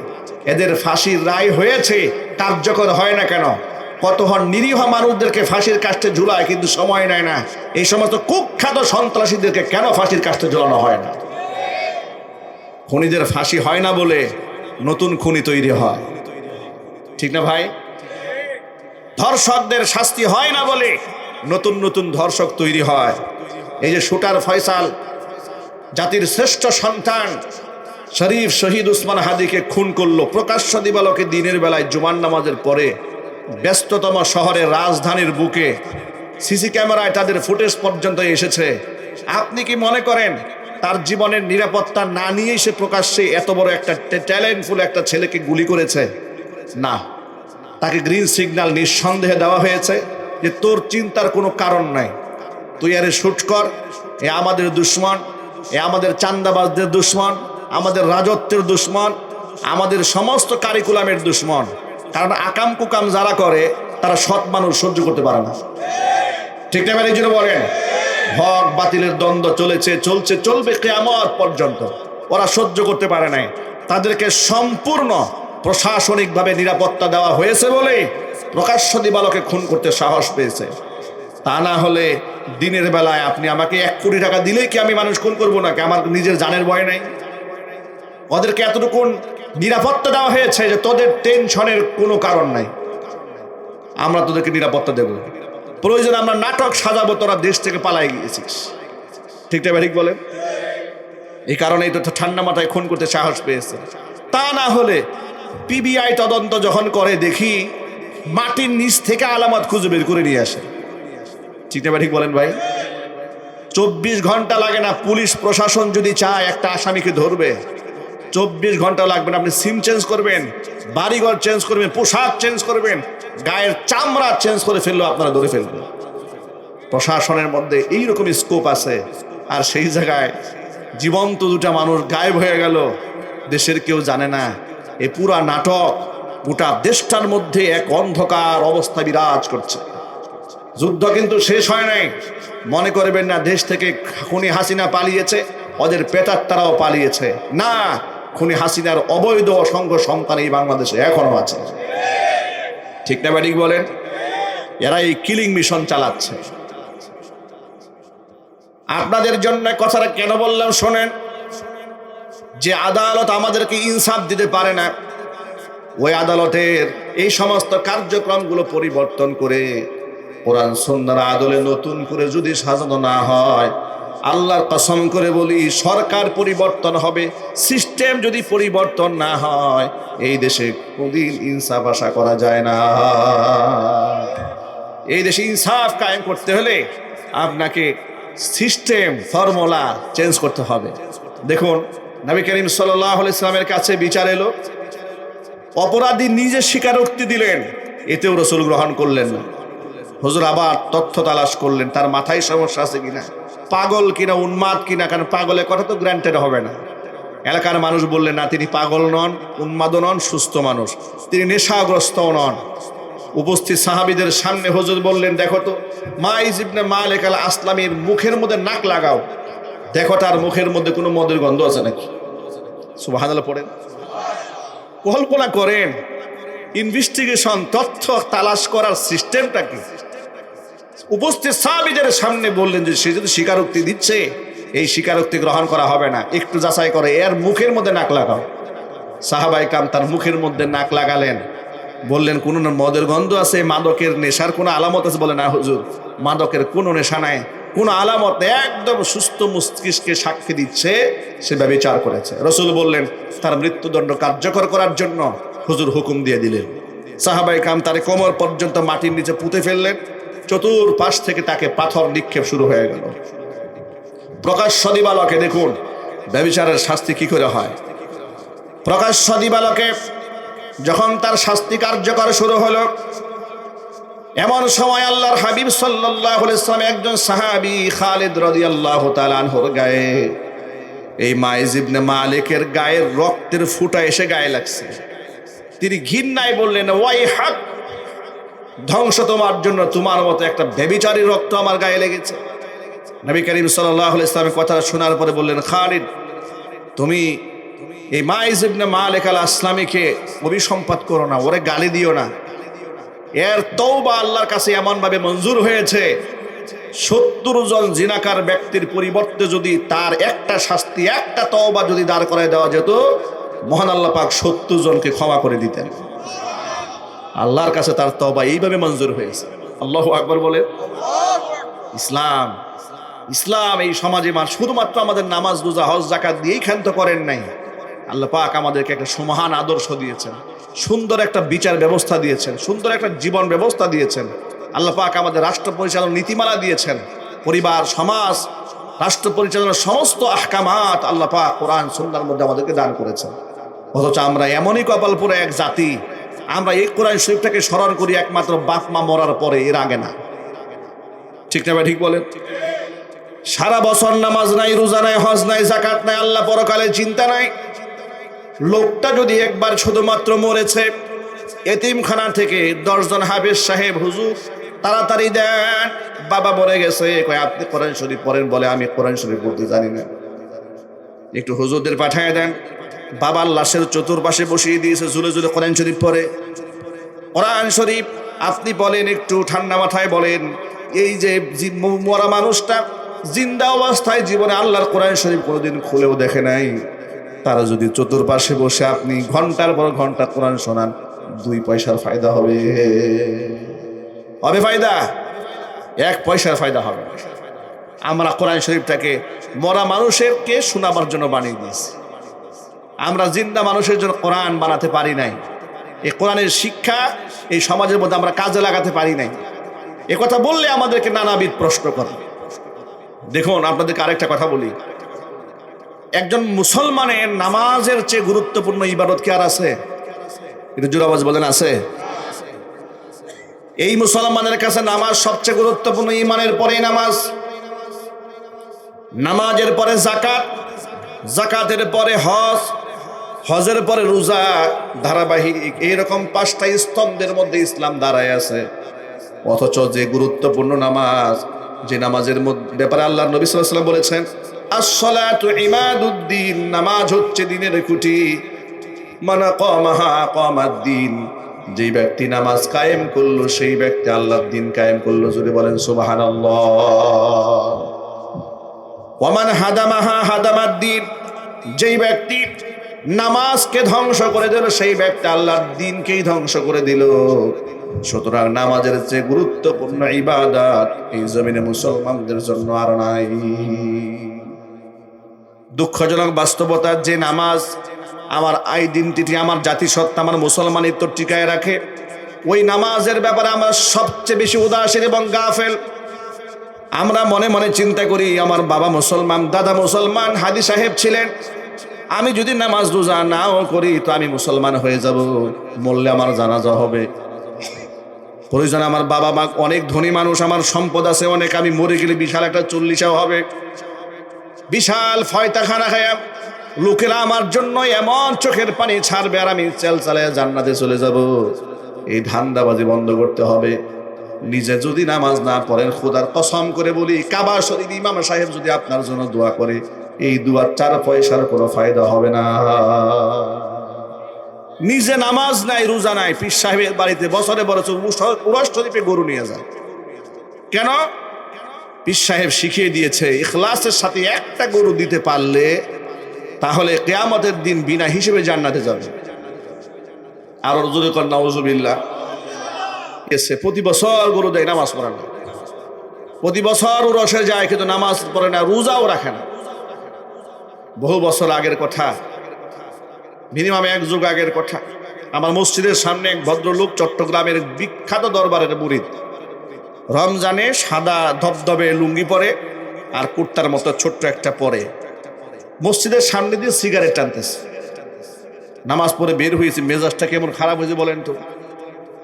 এদের ফাঁসির রায় হয়েছে, কার্যকর হয় না কেন? কত নিরীহ মানুষদেরকে ফাঁসির কাস্টে ঝুলায়, কিন্তু সময় নেয় না। এই সমস্ত কুখ্যাত সন্ত্রাসীদেরকে কেন ফাঁসির কাস্টে ঝুলানো হয় না? খুনিদের ফাঁসি হয় না বলে নতুন খুনি তৈরি হয়। ঠিক না ভাই? ধর্ষকদের শাস্তি হয় না বলে নতুন নতুন ধর্ষক তৈরি হয়। এই যে শুটার ফয়সাল, জাতির শ্রেষ্ঠ সন্তান শরীফ শহীদ উসমান হাদিকে খুন করলো, প্রকাশ্য দিবালোকে দিনের বেলায় জুমার নামাজের পরে ব্যস্ততম শহরের রাজধানীর বুকে সিসি ক্যামেরায় তাদের ফুটেজ পর্যন্ত এসেছে। আপনি কি মনে করেন তার জীবনের নিরাপত্তা না নিয়েই সে প্রকাশ্যে এত বড় একটা ট্যালেন্টফুল একটা ছেলেকে গুলি করেছে? না, তাকে গ্রিন সিগন্যাল নিঃসন্দেহে দেওয়া হয়েছে যে তোর চিন্তার কোনো কারণ নাই, তুই আরে শুট কর। এ আমাদের দুশ্মন, এ আমাদের চান্দাবাজদের দুশ্মন, আমাদের রাজত্বের দুশ্মন, আমাদের সমস্ত কারিকুলামের দুশ্মন। কারণ আকাম কুকাম যারা করে তারা সৎ মানুষ সহ্য করতে পারে না। ঠিক না? এই জন্য বলেন হক বাতিলের দ্বন্দ্ব চলছে, চলবে কিয়ামত পর্যন্ত। ওরা সহ্য করতে পারে নাই, তাদেরকে সম্পূর্ণ প্রশাসনিকভাবে নিরাপত্তা দেওয়া হয়েছে বলে প্রকাশ্য দিবালোকে খুন করতে সাহস পেয়েছে। তা না হলে দিনের বেলায় আপনি আমাকে 1 কোটি টাকা দিলেই কি আমি মানুষ খুন করবো নাকি? আমার নিজের জানের ভয় নাই? ওদেরকে এতটুকু নিরাপত্তা দেওয়া হয়েছে যে তোদের টেনশনের কোনো কারণ নাই, আমরা তোদেরকে নিরাপত্তা দেব। প্রয়োজন আমরা নাটক সাজাবো, তোরা দেশ থেকে পালাই গিয়েছিস। ঠিক না? ঠিক বলেন। এই কারণেই তো ঠান্ডা মাথায় খুন করতে সাহস পেয়েছে। তা না হলে পিবিআই তদন্ত যখন করে দেখি মাটির নিচ থেকে আলামত খুঁজে বের করে নিয়ে আসে। ঠিক না? ঠিক বলেন ভাই। 24 ঘন্টা লাগে না, পুলিশ প্রশাসন যদি চায় একটা আসামিকে ধরবে, 24 ঘন্টা লাগবে না। আপনি সিম চেঞ্জ করবেন, বাড়িঘর চেঞ্জ করবেন, পোশাক চেঞ্জ করবেন, গায়ের চামড়া চেঞ্জ করে ফেললেও আপনারা ধরে ফেলবেন। প্রশাসনের মধ্যে এইরকম স্কোপ আছে। আর সেই জায়গায় জীবন্ত 2টা মানুষ গায়েব হয়ে গেল, দেশের কেউ জানে না। এই পুরা নাটক গোটা দেশটার মধ্যে এক অন্ধকার অবস্থা বিরাজ করছে। যুদ্ধ কিন্তু শেষ হয় নাই। মনে করবেন না দেশ থেকে খুনি হাসিনা পালিয়েছে, ওদের পেটাত্তারাও পালিয়েছে। না, খুনি হাসিনার অবৈধ অসংখ্য সন্তান এই বাংলাদেশে এখনো আছে। ঠিক না? ঠিক বলেন। এরা এই কিলিং মিশন চালাচ্ছে। আপনাদের জন্য কথাটা কেন বললাম শোনেন। যে আদালত আমাদেরকে ইনসাফ দিতে পারে না, ওই আদালতের এই সমস্ত কার্যক্রমগুলো পরিবর্তন করে কোরআন সুন্নাহর আদলে নতুন করে যদি সাজানো না হয়, আল্লাহর কসম করে বলি সরকার পরিবর্তন হবে, সিস্টেম যদি পরিবর্তন না হয় এই দেশে কোনদিন ইনসাফ আশা করা যায় না। এই দেশে ইনসাফ কায়েম করতে হলে আপনাকে সিস্টেম ফর্মুলা চেঞ্জ করতে হবে। দেখুন, নবী করিম সাল্লাল্লাহু আলাইহি ওয়াসাল্লামের কাছে বিচার এলো, অপরাধী নিজে স্বীকারোক্তি দিলেন, এতেও রাসূল গ্রহণ করলেন না। হুজুর আবার তথ্য তালাশ করলেন তার মাথায় সমস্যা আছে কিনা, পাগল কিনা, উন্মাদ কিনা। কারণ পাগলের কথা তো গ্র্যান্টেড হবে না। এলাকার মানুষ বললেন না, তিনি পাগল নন, উন্মাদও নন, সুস্থ মানুষ, তিনি নেশাগ্রস্তও নন। উপস্থিত সাহাবীদের সামনে হুজুর বললেন, দেখো তো মাইজ ইবনে মালিক আল আসলামীর মুখের মধ্যে নাক লাগাও, দেখো তার মুখের মধ্যে কোনো মদের গন্ধ আছে নাকি। সুবহানাল্লাহ পড়েন। কল্পনা করেন ইনভেস্টিগেশন, তথ্য তালাশ করার সিস্টেমটা কি। উপস্থিত সাহাবীদের সামনে বললেন যে সে যদি স্বীকারোক্তি দিচ্ছে, এই স্বীকারোক্তি গ্রহণ করা হবে না, একটু যাচাই করে এর মুখের মধ্যে নাক লাগাও। সাহাবায়ে কাম তার মুখের মধ্যে নাক লাগালেন, বললেন কোন মদের গন্ধ আছে, মাদকের নেশার কোনো আলামত আছে? বলে না হুজুর, মাদকের কোনো নেশা নাই, কোনো আলামত নেই, একদম সুস্থ মস্তিষ্কে সাক্ষী দিচ্ছে সে ব্যভিচার করেছে। রাসূল বললেন তার মৃত্যুদণ্ড কার্যকর করার জন্য হুজুর হুকুম দিয়ে দিলেন। সাহাবায়ে কাম তার কোমর পর্যন্ত মাটির নিচে পুঁতে ফেললেন, চতুর্পাশ থেকে তাকে পাথর নিক্ষেপ শুরু হয়ে গেল। প্রকাশ্য দিবালোকে দেখুন ব্যভিচারের শাস্তি কি করে হয়। প্রকাশ্য দিবালোকে যখন তার শাস্তি কার্যকর শুরু হলো, এমন সময় আল্লাহর হাবিব সাল্লাল্লাহু আলাইহি ওয়াসাল্লাম একজন সাহাবী খালিদ রাদিয়াল্লাহু তাআলা আনহুর গায়ে, এই মাইজ ইবনে মালিকের গায়ের রক্তের ফুঁটা এসে গায়ে লাগছে। তিনি ঘৃণায় বললেন, ওয়াই হাক, ধ্বংস তোমার জন্য, তোমার মতো একটা ব্যভিচারী রক্ত আমার গায়ে লেগেছে। নবী করিম সাল্লাল্লাহু আলাইহি ওয়াসাল্লাম কথা শোনার পরে বললেন, খালিদ তুমি এই মাইজ ইবনে মালিক আল আসলামীকে অভিসম্পাত করো না, ওরে গালি দিও না। এর তওবা আল্লাহর কাছে এমন ভাবে মঞ্জুর হয়েছে, 70 জন জিনাকার ব্যক্তির পরিবর্তে যদি তার একটা শাস্তি, একটা তওবা যদি দাঁড় করায় দেওয়া যেত, মহান আল্লাহ পাক 70 জনকে ক্ষমা করে দিতেন। আল্লাহর কাছে তার তওবা এইভাবে মঞ্জুর হয়েছে। আল্লাহু আকবার বলে। ইসলাম ইসলাম এই সমাজে শুধুমাত্র আমাদের নামাজ রোজা হজ যাকাত দিয়েই ক্ষান্ত করেন নাই, আল্লাহ পাক আমাদেরকে একটা সুমহান আদর্শ দিয়েছেন, সুন্দর একটা বিচার ব্যবস্থা দিয়েছেন, সুন্দর একটা জীবন ব্যবস্থা দিয়েছেন। আল্লাহ পাক আমাদের রাষ্ট্র পরিচালনার নীতিমালা দিয়েছেন, পরিবার, সমাজ, রাষ্ট্র পরিচালনার সমস্ত আহকামাত আল্লাহ পাক কোরআন সুন্নাহর মধ্যে আমাদেরকে দান করেছেন। অথচ আমরা এমনই কপালপুরে এক জাতি, আমরা এই কোরআন শরীফটাকে স্মরণ করি একমাত্র বাপ মা মরার পরে, এর আগে না। ঠিক না ভাই? ঠিক বলেন। সারা বছর নামাজ নাই, রোজা নাই, হজ নাই, যাকাত নাই, আল্লাহ পরকালে চিন্তা নাই। লোকটা যদি একবার শুধুমাত্র মরেছে, এতিমখানা থেকে 10 জন হাফেজ সাহেব, হুজুর তাড়াতাড়ি দেন, বাবা মরে গেছে, কয় আপনি কোরআন শরীফ পড়েন, বলে আমি কোরআন শরীফ পড়তে জানি না, একটু হুজুরদের পাঠিয়ে দেন। বাবার লাশের চতুর্পাশে বসিয়ে দিয়েছে, ঝুলে ঝুলে কোরআন শরীফ পড়ে। কোরআন শরীফ আপনি বলেন, একটু ঠান্ডা মাথায় বলেন, এই যে মরা মানুষটা জিন্দা অবস্থায় জীবনে আল্লাহর কোরআন শরীফ কোনোদিন খুলেও দেখে নাই, তারা যদি চতুর্পাশে বসে আপনি ঘন্টার পর ঘন্টা কোরআন শোনান, 2 পয়সার ফায়দা হবে? হবে ফায়দা? 1 পয়সার ফায়দা হবে। আমরা কোরআন শরীফটাকে মরা মানুষেরকে শোনাবার জন্য বানিয়ে দিয়েছি, আমরা জিন্দা মানুষের জন্য কোরআন বানাতে পারি নাই। এই কোরআনের শিক্ষা এই সমাজের মধ্যে আমরা কাজে লাগাতে পারি নাই। এ কথা বললে আমাদেরকে নানাবিধ প্রশ্ন করে। দেখুন, আপনাদেরকে আরেকটা কথা বলি, একজন মুসলমানের নামাজের চেয়ে গুরুত্বপূর্ণ ইবাদত কি আর আছে? একটু জোরে আওয়াজ বলেন, আছে? এই মুসলমানের কাছে নামাজ সবচেয়ে গুরুত্বপূর্ণ। ঈমানের পরে নামাজ, নামাজের পরে যাকাত, যাকাতের পরে হজ, হজের পরে রোজা, ধারাবাহিক এইরকম 5টা স্তম্ভের মধ্যে ইসলাম দাঁড়ায় আছে। অথচ যে গুরুত্বপূর্ণ নামাজ, যে নামাজের ব্যাপারে আল্লাহ নবী সাল্লাল্লাহু আলাইহি ওয়াসাল্লাম বলেছেন, আস-সালাতু ইমাদুদ্দিন, নামাজ হচ্ছে দিনের খুঁটি, মান কামাহা কামাদ-দ্বীন, যেই ব্যক্তি নামাজ কায়েম করলো সেই ব্যক্তি আল্লাহর দ্বীন কায়েম করলো। যদি বলেন সুবহানাল্লাহ। ওয়া মান হাদামাহা হাদামাদ-দ্বীন, যেই ব্যক্তি নামাজকে ধ্বংস করে দিল সেই ব্যক্তি আল্লাহর দ্বীনকেই ধ্বংস করে দিল। সুতরাং নামাজের চেয়ে গুরুত্বপূর্ণ ইবাদত এই জমিনে মুসলমানদের জন্য আর নাই। দুঃখজনক বাস্তবতা, যে নামাজ আমার আইডেন্টিটি, আমার জাতিসত্তা, আমার মুসলমানিত্ব টিকায় রাখে, ওই নামাজের ব্যাপারে আমরা সবচেয়ে বেশি উদাসীন এবং গাফেল। আমরা মনে মনে চিন্তা করি, আমার বাবা মুসলমান, দাদা মুসলমান, হাদি সাহেব ছিলেন, আমি যদি নামাজ রোজা নাও করি তো আমি মুসলমান হয়ে যাব, মরলে আমার জানাজা হবে। প্রয়োজন আমার বাবা মা অনেক ধনী মানুষ, আমার সম্পদ আছে অনেক, আমি মরে গেলে বিশাল একটা 40 হবে, বিশাল ফয়তাখানা খায়া লোকেরা আমার জন্য এমন চোখের পানি ছাড়বে আর আমি চাল চালায় জান্নাতে চলে যাব। এই ধান্দাবাজি বন্ধ করতে হবে। নিজে যদি নামাজ না পড়েন, খোদার কসম করে বলি, কাবা শরীফ ইমাম সাহেব যদি আপনার জন্য দোয়া করে, এই দুয়ার 4 পয়সার কোনো ফায়দা হবে না। নিজে নামাজ নাই, রোজা নাই, পীর সাহেবের বাড়িতে বছরে বছর উরস শরীফে গরু নিয়ে যায়। কেন? পীর সাহেব শিখিয়ে দিয়েছে, ইখলাসের সাথে একটা গরু দিতে পারলে তাহলে কিয়ামতের দিন বিনা হিসেবে জান্নাতে যাবে। আর যদি কর নাউজুবিল্লাহ, এসে প্রতি বছর গরু দেয়, নামাজ পড়ে না, প্রতি বছর উরসে যায় কিন্তু নামাজ পড়ে না, রোজাও রাখে না। বহু বছর আগের কথা, মিনিমাম 1 যুগ আগের কথা, আমার মসজিদের সামনে এক ভদ্রলোক, চট্টগ্রামের বিখ্যাত দরবারের মুরিদ, রমজানে সাদা ধবধবে লুঙ্গি পরে আর কুর্তার মতো ছোট্ট একটা পরে মসজিদের সামনে দিয়ে সিগারেট টানতেছে। নামাজ পড়ে বের হয়েছি, মেজাজটা কেমন খারাপ হয়েছে বলেন তো।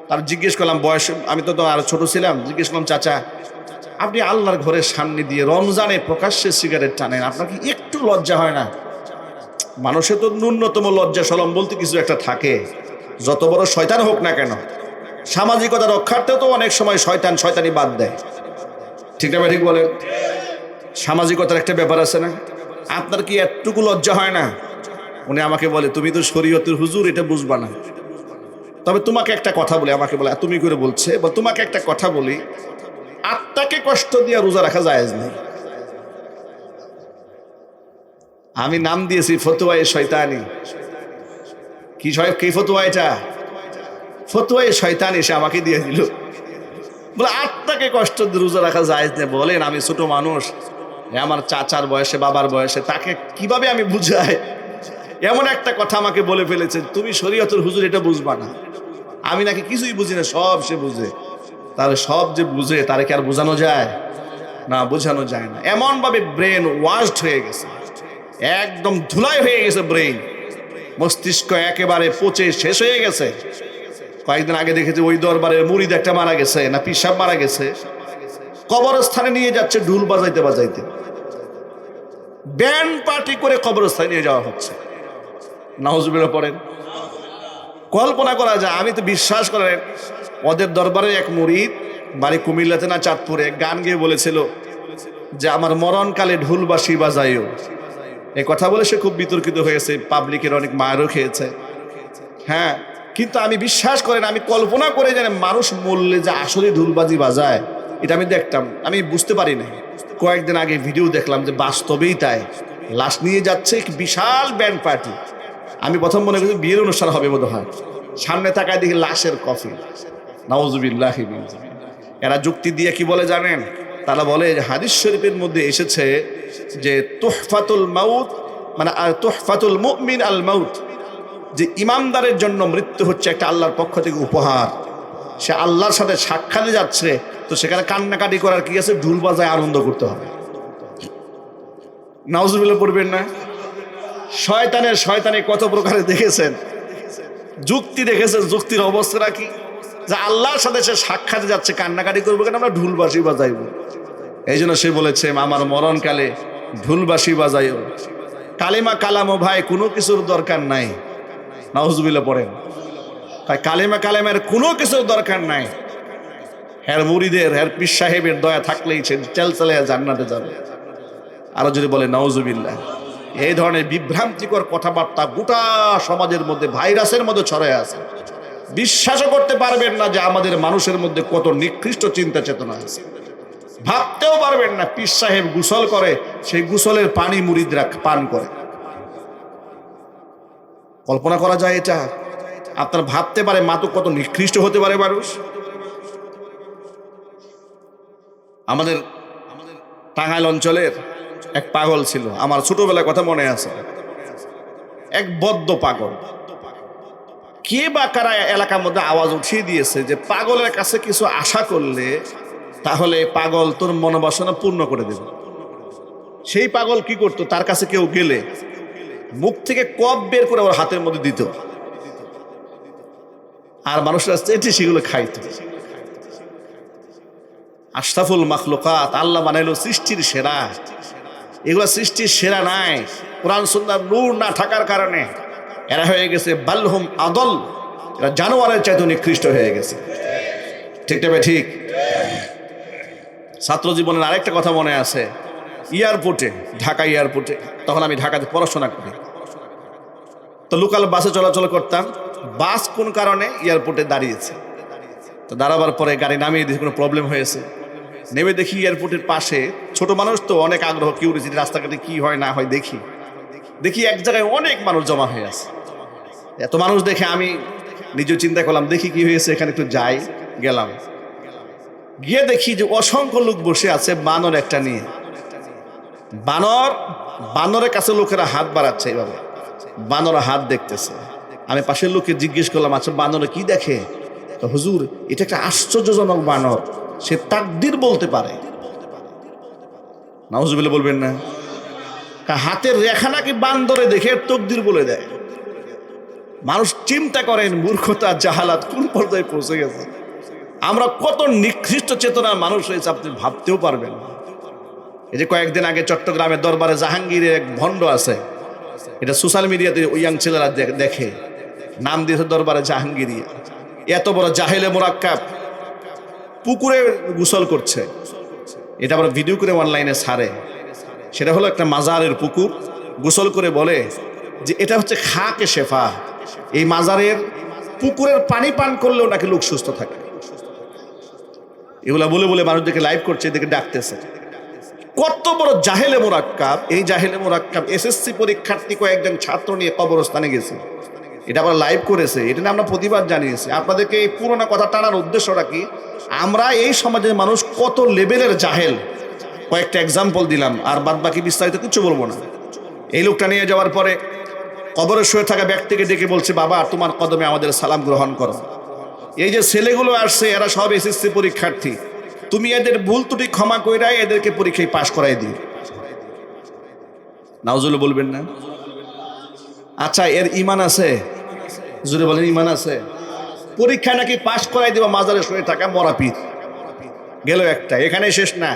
তার জিজ্ঞেস করলাম, বয়স আমি তো আরো ছোট ছিলাম, জিজ্ঞেস করলাম, চাচা আপনি আল্লাহর ঘরের সামনে দিয়ে রমজানে প্রকাশ্যে সিগারেট টানেন, আপনার কি একটু লজ্জা হয় না? মানুষের তো ন্যূনতম লজ্জা শরম বলতে কিছু একটা থাকে, যত বড় শয়তান হোক না কেন। সামাজিকতা রক্ষার্থেও তো অনেক সময় শয়তানি বাদ দেয়। ঠিক না? ঠিক বলেন। সামাজিকতার একটা ব্যাপার আছে না? আপনার কি এতটুকু লজ্জা হয় না? উনি আমাকে বলে, তুমি তো শরীয়তের হুজুর, এটা বুঝবা না, তবে তোমাকে একটা কথা বলি। আমাকে বলে, তুমি করে বলছে, তোমাকে একটা কথা বলি, আত্মাকে কষ্ট দিয়ে রোজা রাখা জায়েজ নেই। আমি নাম দিয়েছি ফতুয়ায়ে শয়তানি। কি ফতুয়া এটা? ফতুয়ায়ে শয়তানি। সে আমাকে দিয়ে দিল, বলে আত্মাকে কষ্ট দিয়ে রোজা রাখা জায়েজ নেই। বলেন, আমি ছোট মানুষ, আমার চাচার বয়সে, বাবার বয়সে, তাকে কিভাবে আমি বুঝাই? এমন একটা কথা আমাকে বলে ফেলেছে, তুমি শরীয়তের হুজুর এটা বুঝবা না, আমি নাকি কিছুই বুঝি না, সব সে বুঝে। তাহলে সব যে বুঝে তারে কি আর বোঝানো যায়? না, বোঝানো যায় না। এমন ভাবে ব্রেন ওয়াশড হয়ে গেছে, একদম ধুলাই হয়ে গেছে ব্রেন, মস্তিষ্ক একেবারে পচে শেষ হয়ে গেছে। কয়েকদিন আগে দেখেছি ওই দরবারের মুরিদ একটা মারা গেছে, না পিসাব মারা গেছে, কবরস্থানে নিয়ে যাচ্ছে ঢুল বাজাইতে বাজাইতে, ব্যান্ড পার্টি করে কবরস্থানে নিয়ে যাওয়া হচ্ছে। নাউজুবিল্লাহ পড়েন। কল্পনা করা যায়। আমি তো বিশ্বাস করেন, ওদের দরবারে এক মুরিদ, বাড়ি কুমিল্লাতে না চাঁদপুরে, গান গেয়ে বলেছিল যে আমার মরণকালে ঢুল বাঁশি বাজাইও। এই কথা বলে সে খুব বিতর্কিত হয়েছে, পাবলিকের অনেক মারও খেয়েছে। হ্যাঁ, কিন্তু আমি বিশ্বাস করেন, আমি কল্পনা করে জানি মানুষ মরলে যে আসলে ঢুলবাজি বাজায়, এটা আমি দেখতাম, আমি বুঝতে পারি না। কয়েকদিন আগে ভিডিও দেখলাম যে বাস্তবেই তাই, লাশ নিয়ে যাচ্ছে এক বিশাল ব্যান্ড পার্টি। আমি প্রথম মনে করি বিয়ের অনুষ্ঠান হবে বোধ হয়, সামনে তাকায় দেখি লাশের কফিন। নাউজুবিল্লাহ। এরা যুক্তি দিয়ে কি বলে জানেন? তারা বলে যে হাদিস শরীফের মধ্যে এসেছে যে তুহফাতুল মাউত, মানে তুহফাতুল মুমিন আল মাউত, যে ইমানদারের জন্য মৃত্যু হচ্ছে একটা আল্লাহর পক্ষ থেকে উপহার। সে আল্লাহর সাথে সাক্ষাতে যাচ্ছে, তো সেখানে কান্নাকাটি করার কি আছে? ঢুল বাজায় আনন্দ করতে হবে। নাউজুবিল্লাহ পড়বেন না? শয়তানি কত প্রকারে দেখেছেন, যুক্তি দেখেছেন। যুক্তির অবস্থাটা কি? যে আল্লাহর সাথে সে সাক্ষাতে যাচ্ছে, কান্নাকাটি করবো কেন? আমরা ঢুল বাঁশি বাজাইব। এই জন্য সে বলেছে আমার মরণকালে ঢুল বাঁশি বাজাইও। কালিমা কালামো ভাই, কোনো কিছুর দরকার নাই। নাউজুবিল্লাহ পড়েন। কালেমার কোনো কিছুর দরকার নাই। হ্যার মুরিদের, হ্যার পীর সাহেবের দয়া থাকলেই সে চেলচেলে জান্নাতে যাবে। আরো যদি বলে নাউজুবিল্লাহ। এই ধরনের বিভ্রান্তিকর কথাবার্তা গোটা সমাজের মধ্যে ভাইরাসের মধ্যে ছড়ায় আছে। বিশ্বাসও করতে পারবেন না যে আমাদের মানুষের মধ্যে কত নিকৃষ্ট চিন্তা চেতনা আছে। ভাবতেও পারবেন না পীর সাহেব গোসল করে, সেই গোসলের পানি মুরিদরা পান করে। কল্পনা করা যায় এটা? আপনার ভাবতে পারে মা তো কত নিকৃষ্ট হতে পারে মানুষ। আমাদের টাঙ্গাইল অঞ্চলের এক পাগল ছিল, আমার ছোটবেলার কথা মনে আছে। এক বদ্ধ পাগল, কে বা কারা এলাকার মধ্যে আওয়াজ উঠিয়ে দিয়েছে যে পাগলের কাছে কিছু আশা করলে তাহলে পাগল তোর মনোবাসনা পূর্ণ করে দেবে। সেই পাগল কি করতো? তার কাছে কেউ গেলে মুখ থেকে কপ বের করে ওর হাতের মধ্যে দিত, আর মানুষরা চেটে সেগুলো খাইত। আশরাফুল মাখলুকাত, আল্লাহ বানাইলো সৃষ্টির সেরা। এগুলো সৃষ্টির সেরা নাই, কোরআন সুন্নাহর নূর না থাকার কারণে এরা হয়ে গেছে বালহুম আদল, এরা জানোয়ারের চাইতে নিকৃষ্ট হয়ে গেছে। ঠিক তবে ঠিক। ছাত্র জীবনের আরেকটা কথা মনে আছে, এয়ারপোর্টে, ঢাকা এয়ারপোর্টে, তখন আমি ঢাকাতে পড়াশোনা করি, তো লোকাল বাসে চলাচল করতাম। বাস কোন কারণে এয়ারপোর্টে দাঁড়িয়েছে, তো দাঁড়াবার পরে গাড়ি নামিয়ে দেখি কোনো প্রবলেম হয়েছে। নেমে দেখি এয়ারপোর্টের পাশে, ছোট মানুষ তো অনেক আগ্রহ, কিউরিয়াসিটি, রাস্তাঘাটে কি হয় না হয় দেখি এক জায়গায় অনেক মানুষ জমা হয়ে আছে। এত মানুষ দেখে আমি নিজেও চিন্তা করলাম, দেখি কি হয়েছে, এখানে একটু যাই। গেলাম, গিয়ে দেখি যে অসংখ্য লোক বসে আছে বানর একটা নিয়ে। বানরের কাছে লোকেরা হাত বাড়াচ্ছে, এইভাবে বানর হাত দেখতেছে। আমি পাশের লোককে জিজ্ঞেস করলাম, আচ্ছা বানরে কি দেখে? তো হুজুর, এটা একটা আশ্চর্যজনক বানর, সে তাকদীর বলতে পারে। নাউজুবিল্লাহ বলবেন না? হাতের রেখা নাকি বান্দরে দেখে তকদির বলে দেয়। মানুষ চিন্তা করেন মূর্খতা, জাহালাত কোন পর্যায়ে পৌঁছে গেছে। আমরা কত নিকৃষ্ট চেতনার মানুষ হয়েছে আপনি ভাবতেও পারবেন না। এই যে কয়েকদিন আগে চট্টগ্রামের দরবারে জাহাঙ্গীরের এক ভণ্ড আছে, এটা সোশ্যাল মিডিয়াতে ইয়াং ছেলেরা দেখে, নাম দিয়েছে দরবারে জাহাঙ্গীরিয়া। এত বড় জাহেলে মোরাক্কাব পুকুরে গোসল করছে, এটা আবার ভিডিও করে অনলাইনে ছাড়ে। সেটা হলো একটা মাজারের পুকুর, গোসল করে বলে যে এটা হচ্ছে খাকে শেফা, এই মাজারের পুকুরের পানি পান করলেও নাকি লোক সুস্থ থাকে। এগুলা বলে বলে মানুষদেরকে লাইভ করছে, এদেরকে ডাকতেছে। কত বড় জাহেলে মোরাক্কাব! এই জাহেলে মোরাক্কাব এসএসসি পরীক্ষার্থী কয়েকজন ছাত্র নিয়ে কবরস্থানে গেছে, এটা আবার লাইভ করেছে, এটা নিয়ে আমরা প্রতিবাদ জানিয়েছি। আপনাদেরকে এই পুরোনো কথা টানার উদ্দেশ্যটা কি? আমরা এই সমাজের মানুষ কত লেভেলের জাহেল, কয়েকটা এক্সাম্পল দিলাম, আর বাদ বাকি বিস্তারিত কিছু বলবো না। এই লোকটা নিয়ে যাওয়ার পরে কবরে শুয়ে থাকা ব্যক্তিকে ডেকে বলছে, বাবা তোমার কদমে আমাদের সালাম গ্রহণ করো। এই যে ছেলেগুলো আসছে এরা সব এসএসসি পরীক্ষার্থী, তুমি এদের ভুল ত্রুটি ক্ষমা কইরা এদেরকে পরীক্ষায় পাশ করাই দিও। নাউজুবিল্লাহ বলবেন না? আচ্ছা, এর ঈমান আছে? জোরে বলেন, ঈমান আছে? পরীক্ষা নাকি পাশ করাই দেবা, মাজারে শুয়ে থাকা মরা পীর। গেল একটা, এখানে শেষ না।